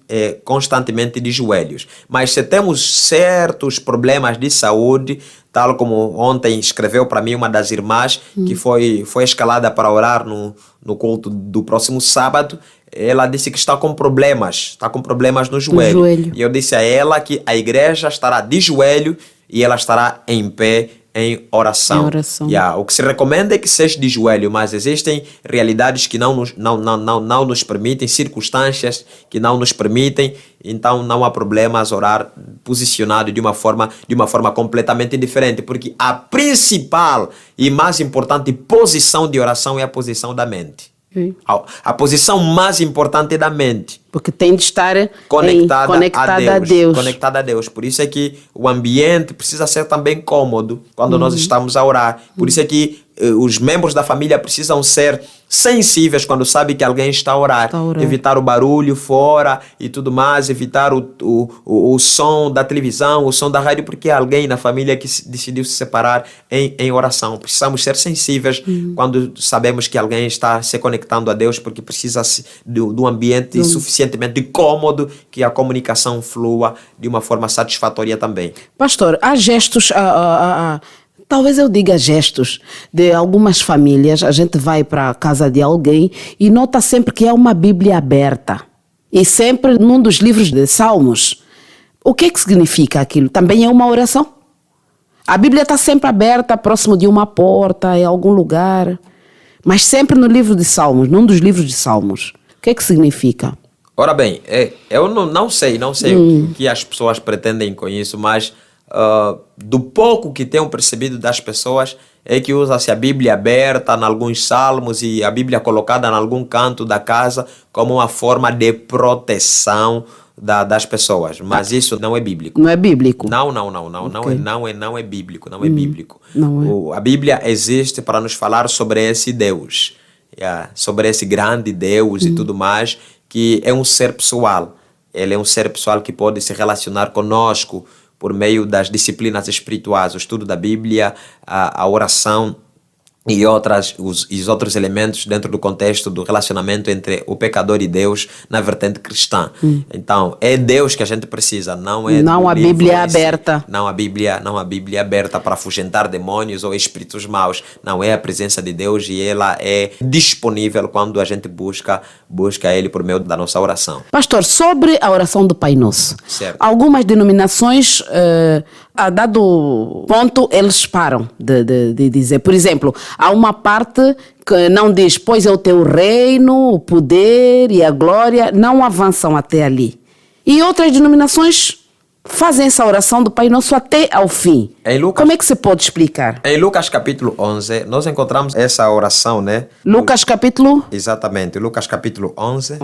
constantemente de joelhos, mas se temos certos problemas de saúde, tal como ontem escreveu para mim uma das irmãs que foi escalada para orar no culto do próximo sábado, ela disse que está com problemas no joelho. E eu disse a ela que a igreja estará de joelho e ela estará em pé em oração. O que se recomenda é que seja de joelho, mas existem realidades que não nos permitem, circunstâncias que não nos permitem, então não há problemas orar posicionado de uma forma completamente diferente, porque a principal e mais importante posição de oração é a posição da mente. A posição mais importante é da mente. Porque tem de estar conectada a Deus. Por isso é que o ambiente precisa ser também cômodo quando nós estamos a orar. Por isso é que os membros da família precisam ser sensíveis quando sabem que alguém está a orar. Evitar o barulho fora e tudo mais, evitar o som da televisão, o som da rádio, porque é alguém na família que decidiu se separar em oração. Precisamos ser sensíveis quando sabemos que alguém está se conectando a Deus, porque precisa de um ambiente suficientemente cômodo que a comunicação flua de uma forma satisfatória também. Pastor, há gestos... Talvez eu diga gestos de algumas famílias. A gente vai para a casa de alguém e nota sempre que há uma Bíblia aberta. E sempre num dos livros de Salmos. O que significa aquilo? Também é uma oração? A Bíblia está sempre aberta, próximo de uma porta, em algum lugar. Mas sempre no livro de Salmos, num dos livros de Salmos. O que significa? Ora bem, eu não sei o que as pessoas pretendem com isso, mas... do pouco que tenho percebido das pessoas é que usa-se a Bíblia aberta em alguns salmos e a Bíblia colocada em algum canto da casa como uma forma de proteção das pessoas, mas isso não é bíblico. Não é bíblico? Não é bíblico, não é bíblico. A Bíblia existe para nos falar sobre esse Deus, sobre esse grande Deus e tudo mais, que é um ser pessoal. Ele é um ser pessoal que pode se relacionar conosco por meio das disciplinas espirituais, o estudo da Bíblia, a oração e os outros elementos dentro do contexto do relacionamento entre o pecador e Deus na vertente cristã. Então, é Deus que a gente precisa, não a Bíblia aberta. Não a Bíblia aberta para afugentar demônios ou espíritos maus. Não, é a presença de Deus e ela é disponível quando a gente busca Ele por meio da nossa oração. Pastor, sobre a oração do Pai Nosso. Certo. Algumas denominações, a dado ponto, eles param de dizer. Por exemplo, há uma parte que não diz, pois é o teu reino, o poder e a glória, não avançam até ali. E outras denominações fazem essa oração do Pai Nosso até ao fim. Como é que se pode explicar? Em Lucas capítulo 11, nós encontramos essa oração, né? Lucas capítulo? Exatamente, Lucas capítulo 11.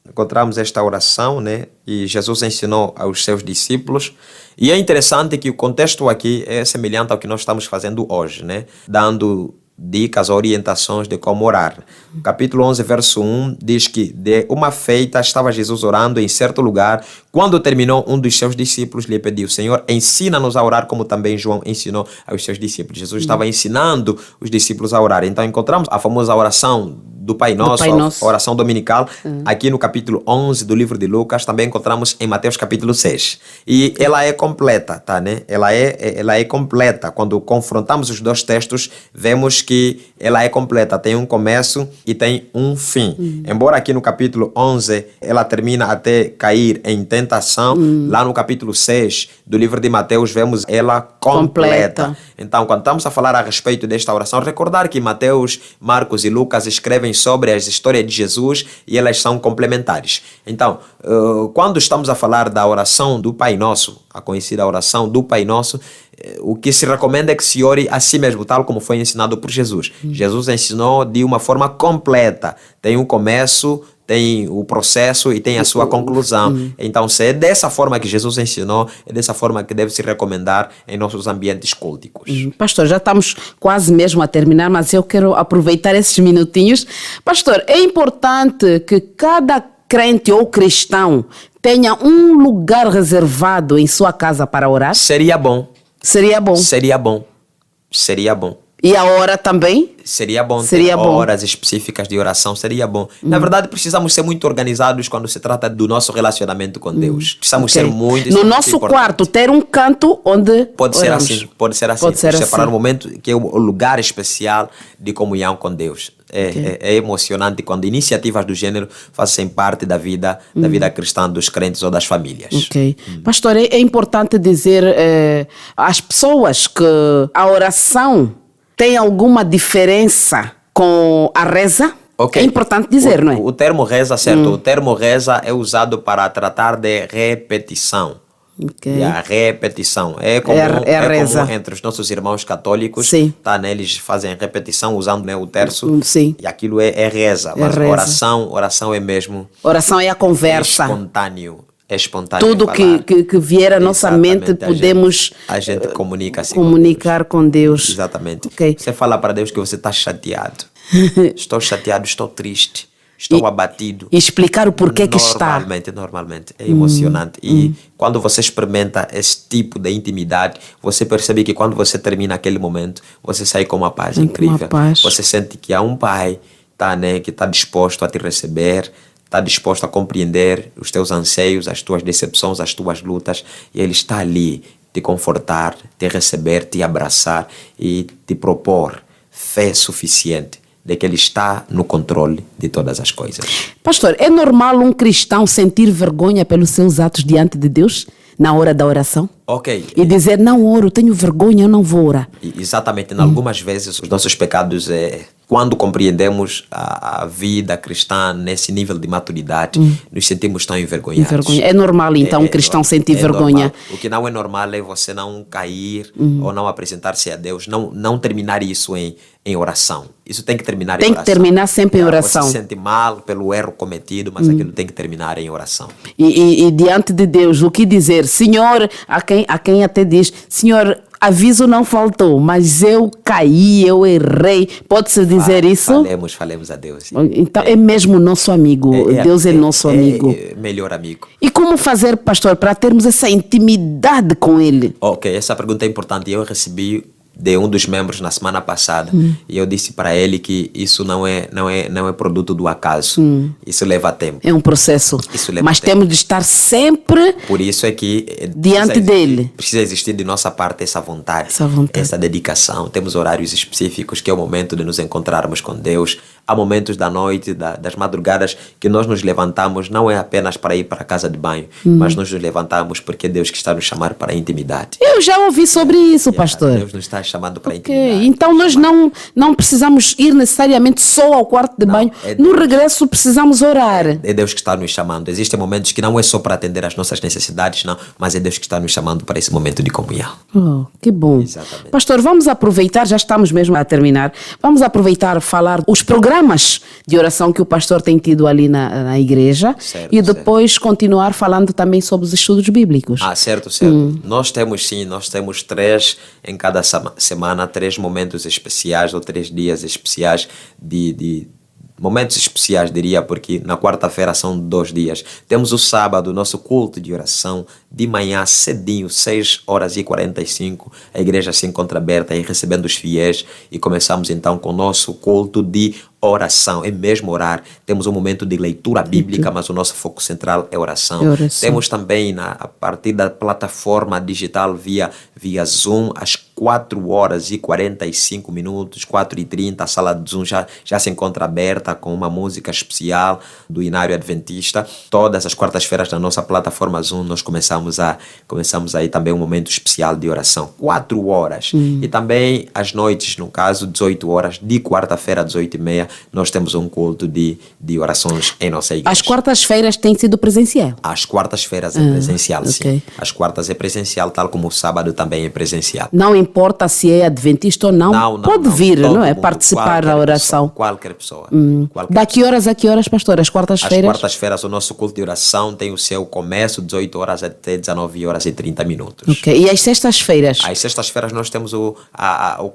Encontramos esta oração, né? E Jesus ensinou aos seus discípulos. E é interessante que o contexto aqui é semelhante ao que nós estamos fazendo hoje, né? Dando dicas, orientações de como orar. Capítulo 11, verso 1, diz que de uma feita estava Jesus orando em certo lugar. Quando terminou, um dos seus discípulos lhe pediu, Senhor, ensina-nos a orar como também João ensinou aos seus discípulos. Jesus estava ensinando os discípulos a orar. Então encontramos a famosa oração do Pai Nosso, Pai Nosso. a oração dominical, aqui no capítulo 11 do livro de Lucas, também encontramos em Mateus capítulo 6. E ela é completa, tá, né? Ela é completa. Quando confrontamos os dois textos, vemos que ela é completa. Tem um começo e tem um fim. Embora aqui no capítulo 11 ela termina até cair em tentação, lá no capítulo 6 do livro de Mateus vemos ela completa. Então, quando estamos a falar a respeito desta oração, recordar que Mateus, Marcos e Lucas escrevem sobre as histórias de Jesus e elas são complementares. Então, quando estamos a falar da oração do Pai Nosso, a conhecida oração do Pai Nosso, o que se recomenda é que se ore a si mesmo, tal como foi ensinado por Jesus. Jesus ensinou de uma forma completa. Tem um começo, tem o processo e tem a sua conclusão. Então, se é dessa forma que Jesus ensinou, é dessa forma que deve se recomendar em nossos ambientes culticos. Pastor, já estamos quase mesmo a terminar, mas eu quero aproveitar esses minutinhos. Pastor, é importante que cada crente ou cristão tenha um lugar reservado em sua casa para orar? Seria bom. Seria bom. Seria bom. Seria bom. E a hora também? Seria bom Seria ter bom. horas específicas de oração, seria bom. Na verdade, precisamos ser muito organizados quando se trata do nosso relacionamento com Deus. Precisamos ser muito... No muito nosso importante. quarto, ter um canto onde Pode ser oramos. assim, pode ser assim. Pode ser Separar assim. um momento que é o lugar especial de comunhão com Deus. É emocionante quando iniciativas do gênero fazem parte da vida cristã dos crentes ou das famílias. Ok. Pastor, é importante dizer às pessoas que a oração tem alguma diferença com a reza? Ok. É importante dizer, não é? O termo reza, certo? O termo reza é usado para tratar de repetição. Ok. E a repetição é comum, É a reza. comum entre os nossos irmãos católicos. Sim. Tá, né? Eles fazem repetição usando, né, o terço. Sim. E aquilo é reza. Mas reza. oração é mesmo Oração é a conversa. espontâneo. É espontâneo. Tudo falar. que vier à nossa Exatamente. mente, podemos A gente comunica assim comunicar com Deus. Exatamente. Ok. Você fala para Deus que você está chateado. Estou chateado, estou triste, estou abatido. E explicar o porquê que está. Normalmente. É emocionante. E quando você experimenta esse tipo de intimidade, você percebe que quando você termina aquele momento, você sai com uma paz incrível. uma paz. Você sente que há um pai, tá, né, que está disposto a te receber, está disposto a compreender os teus anseios, as tuas decepções, as tuas lutas, e ele está ali te confortar, te receber, te abraçar e te propor fé suficiente de que ele está no controle de todas as coisas. Pastor, é normal um cristão sentir vergonha pelos seus atos diante de Deus na hora da oração? Ok. E dizer, não oro, tenho vergonha, eu não vou orar. Exatamente. Algumas vezes os nossos pecados, quando compreendemos a vida cristã nesse nível de maturidade, nos sentimos tão envergonhados. É normal, então, um cristão sentir vergonha. Normal. O que não é normal é você não cair ou não apresentar-se a Deus, não terminar isso em oração. Isso tem que terminar em oração. Tem que terminar sempre em oração. Você se sente mal pelo erro cometido, mas aquilo tem que terminar em oração. E diante de Deus, o que dizer? Senhor, a quem até diz, Senhor, aviso não faltou, mas eu caí, eu errei. Pode-se dizer isso? Falemos a Deus. Então é mesmo nosso amigo. Deus é nosso amigo. É melhor amigo. E como fazer, pastor, para termos essa intimidade com ele? Ok, essa pergunta é importante. Eu recebi de um dos membros na semana passada e eu disse para ele que isso não é produto do acaso. Isso leva tempo. É um processo. Isso leva Mas tempo. temos de estar sempre Por isso é que diante dele. Precisa existir de nossa parte essa vontade, essa dedicação. Temos horários específicos que é o momento de nos encontrarmos com Deus. Há momentos da noite, das madrugadas que nós nos levantamos, não é apenas para ir para a casa de banho, mas nós nos levantamos porque é Deus que está nos chamando para a intimidade. Eu já ouvi sobre isso, pastor. Deus nos está chamando para a Ok, intimidade. então nós não precisamos ir necessariamente só ao quarto de banho. No regresso precisamos orar. É Deus que está nos chamando. Existem momentos que não é só para atender às nossas necessidades, não, mas é Deus que está nos chamando para esse momento de comunhão. Oh, que bom. Exatamente. Pastor, vamos aproveitar, já estamos mesmo a terminar, vamos aproveitar falar os programas de oração que o pastor tem tido ali na igreja. Certo, e depois continuar falando também sobre os estudos bíblicos. Certo. Nós temos 3 em cada semana, 3 momentos especiais ou 3 dias especiais de momentos especiais, diria, porque na quarta-feira são 2 dias. Temos o sábado, nosso culto de oração, de manhã cedinho, 6h45, a igreja se encontra aberta e recebendo os fiéis e começamos então com o nosso culto de oração, é mesmo orar. Temos um momento de leitura bíblica, mas o nosso foco central é oração. Temos também, a partir da plataforma digital via Zoom, às 4h45, 4h30, a sala de Zoom já se encontra aberta com uma música especial do Inário Adventista. Todas as quartas-feiras na nossa plataforma Zoom nós começamos aí também um momento especial de oração, 4 horas. E também às noites, no caso, 18 horas, de quarta-feira às 8h30, nós temos um culto de orações em nossa igreja. As quartas-feiras tem sido presencial? Às quartas-feiras é presencial, sim. Às quartas é presencial, tal como o sábado também é presencial. Não importa se é adventista ou não, pode vir, não é? Participar da oração. Qualquer pessoa. Da que horas a que horas, pastor? Às quartas-feiras? Às quartas-feiras o nosso culto de oração tem o seu começo, 18 horas até 19h30. Ok. E às sextas-feiras? Às sextas-feiras nós temos o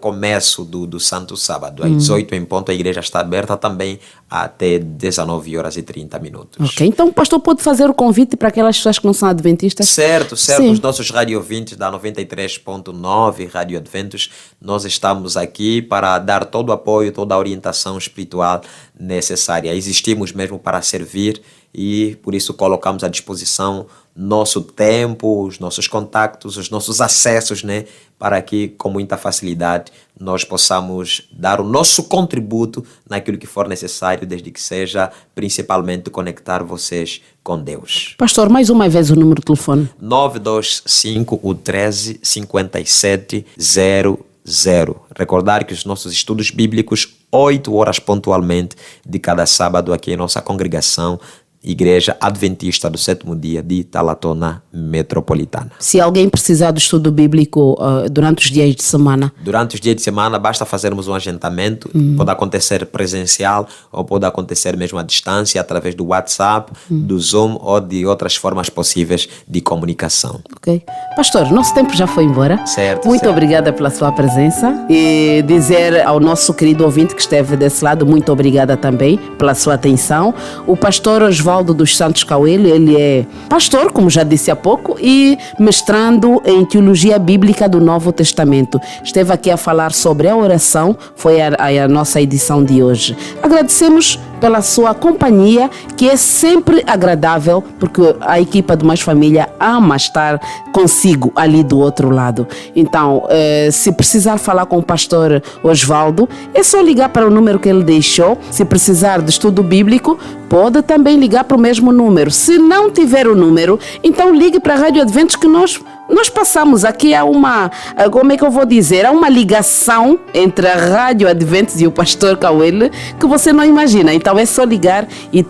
começo do Santo Sábado. Às 18 em ponto a igreja está aberta também até 19h30. Ok. Então o pastor pode fazer o convite para aquelas pessoas que não são adventistas? Certo. Sim. Os nossos radio-ouvintes da 93.9 Rádio Adventos, nós estamos aqui para dar todo o apoio, toda a orientação espiritual necessária. Existimos mesmo para servir e por isso colocamos à disposição nosso tempo, os nossos contactos, os nossos acessos, né, para que com muita facilidade nós possamos dar o nosso contributo naquilo que for necessário, desde que seja principalmente conectar vocês com Deus. Pastor, mais uma vez o número de telefone. 925-13-5700. Recordar que os nossos estudos bíblicos, 8 horas pontualmente de cada sábado aqui em nossa congregação, Igreja Adventista do Sétimo Dia de Talatona Metropolitana. Se alguém precisar do estudo bíblico durante os dias de semana? Durante os dias de semana basta fazermos um agendamento. Pode acontecer presencial ou pode acontecer mesmo à distância, através do WhatsApp, do Zoom ou de outras formas possíveis de comunicação. Ok. Pastor, nosso tempo já foi embora. Certo. Muito obrigada pela sua presença e dizer ao nosso querido ouvinte que esteve desse lado, muito obrigada também pela sua atenção. O pastor Osvaldo dos Santos Coelho, ele é pastor, como já disse há pouco, e mestrando em Teologia Bíblica do Novo Testamento. Esteve aqui a falar sobre a oração, foi a nossa edição de hoje. Agradecemos pela sua companhia, que é sempre agradável, porque a equipa do Mais Família ama estar consigo ali do outro lado. Então, se precisar falar com o pastor Osvaldo, é só ligar para o número que ele deixou. Se precisar de estudo bíblico, pode também ligar para o mesmo número. Se não tiver o número, então ligue para a Rádio Adventos que nós passamos aqui a uma, como é que eu vou dizer, a uma ligação entre a Rádio Adventos e o pastor Coelho que você não imagina. Então é só ligar e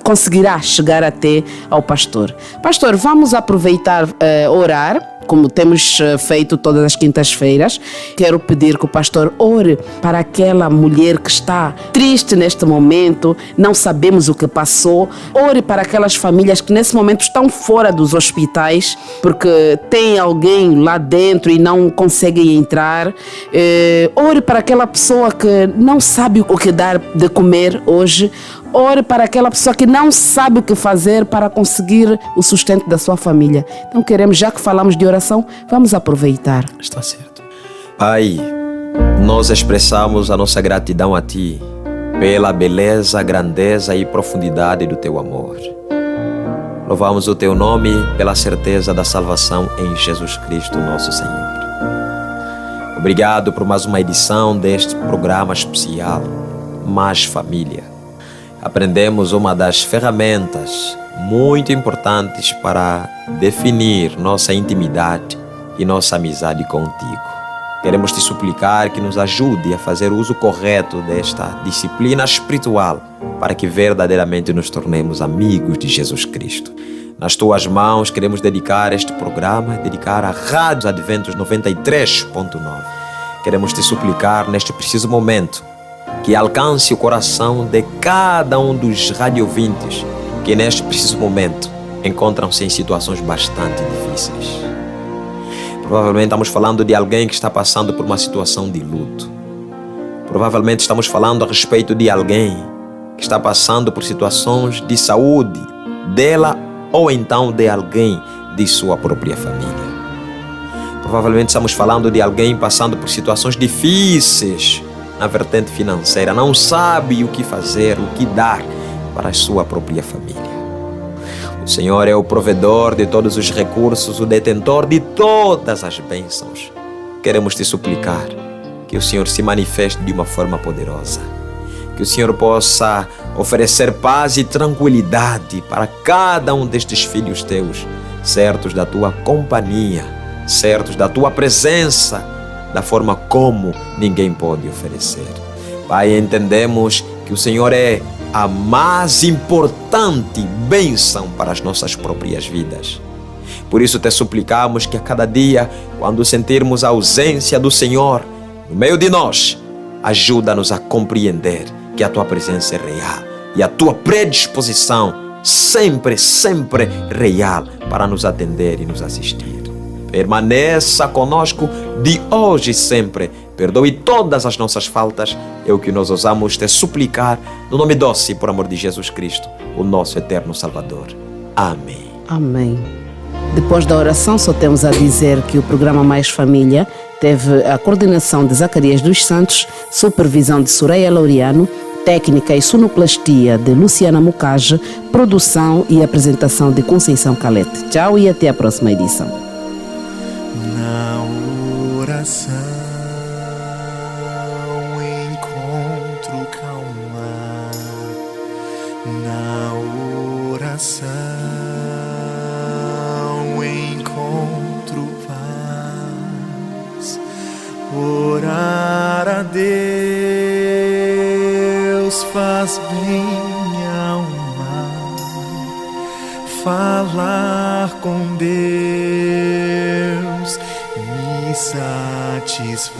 conseguirá chegar até ao pastor. Pastor, vamos aproveitar orar, como temos feito todas as quintas-feiras. Quero pedir que o pastor ore para aquela mulher que está triste neste momento, não sabemos o que passou. Ore para aquelas famílias que nesse momento estão fora dos hospitais, porque tem alguém lá dentro e não conseguem entrar. Ore para aquela pessoa que não sabe o que dar de comer hoje. Ore para aquela pessoa que não sabe o que fazer para conseguir o sustento da sua família. Então queremos, já que falamos de oração, vamos aproveitar. Está certo. Pai, nós expressamos a nossa gratidão a Ti pela beleza, grandeza e profundidade do Teu amor. Louvamos o Teu nome pela certeza da salvação em Jesus Cristo, nosso Senhor. Obrigado por mais uma edição deste programa especial, Mais Família. Aprendemos uma das ferramentas muito importantes para definir nossa intimidade e nossa amizade contigo. Queremos te suplicar que nos ajude a fazer uso correto desta disciplina espiritual para que verdadeiramente nos tornemos amigos de Jesus Cristo. Nas tuas mãos queremos dedicar este programa, dedicar a Rádio Adventos 93.9. Queremos te suplicar neste preciso momento que alcance o coração de cada um dos radiovintes que neste preciso momento encontram-se em situações bastante difíceis. Provavelmente estamos falando de alguém que está passando por uma situação de luto. Provavelmente estamos falando a respeito de alguém que está passando por situações de saúde dela ou então de alguém de sua própria família. Provavelmente estamos falando de alguém passando por situações difíceis na vertente financeira, não sabe o que fazer, o que dar para a sua própria família. O Senhor é o provedor de todos os recursos, o detentor de todas as bênçãos. Queremos te suplicar que o Senhor se manifeste de uma forma poderosa, que o Senhor possa oferecer paz e tranquilidade para cada um destes filhos teus, certos da tua companhia, certos da tua presença, da forma como ninguém pode oferecer. Pai, entendemos que o Senhor é a mais importante bênção para as nossas próprias vidas. Por isso te suplicamos que a cada dia, quando sentirmos a ausência do Senhor no meio de nós, ajuda-nos a compreender que a tua presença é real e a tua predisposição sempre real para nos atender e nos assistir. Permaneça conosco de hoje e sempre. Perdoe todas as nossas faltas. É o que nós ousamos te suplicar no nome doce e por amor de Jesus Cristo, o nosso eterno Salvador. Amém. Amém. Depois da oração, só temos a dizer que o programa Mais Família teve a coordenação de Zacarias dos Santos, supervisão de Soraya Laureano, técnica e sonoplastia de Luciana Mucage, produção e apresentação de Conceição Calete. Tchau e até a próxima edição. Na oração encontro calma, na oração encontro paz. Orar a Deus faz bem minha alma, falar com Deus me satisfaz.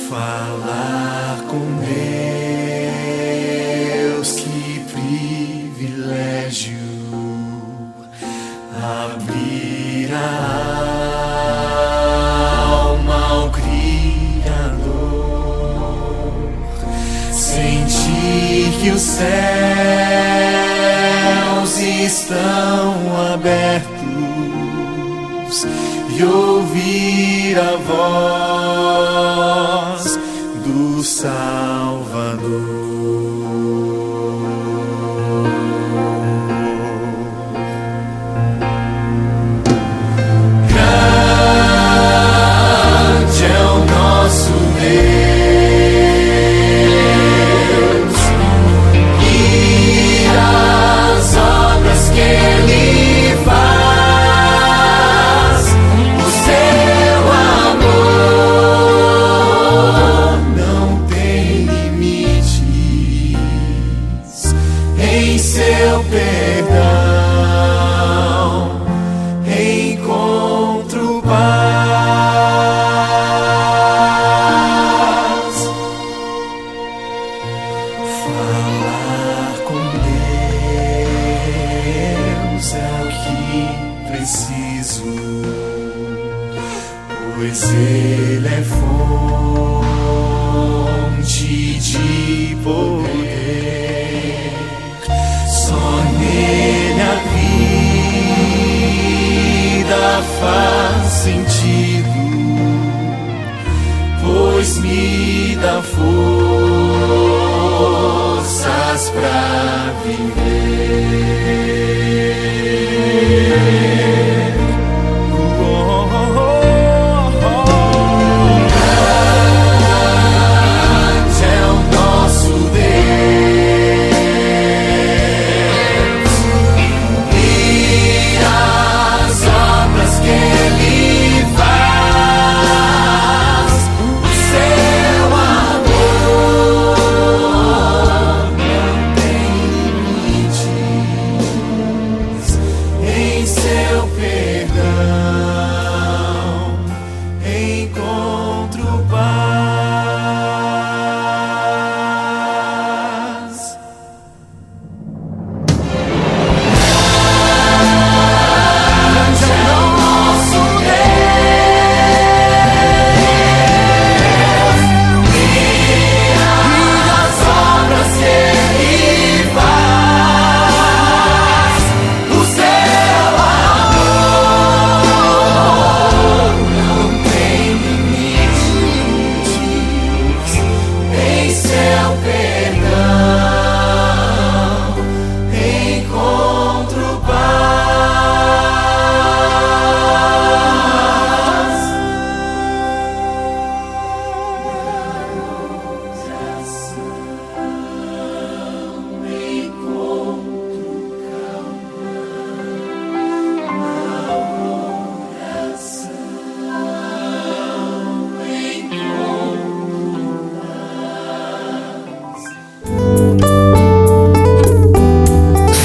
Falar com Deus, que privilégio. Abrir a alma ao Criador, sentir que os céus estão abertos e ouvir a voz do Salvador. Pois Ele é fonte de poder, só nele a vida faz sentido, pois me dá forças pra viver. Seu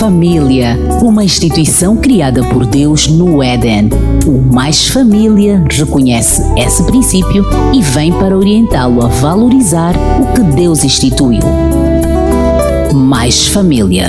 Família, uma instituição criada por Deus no Éden. O Mais Família reconhece esse princípio e vem para orientá-lo a valorizar o que Deus instituiu. Mais Família.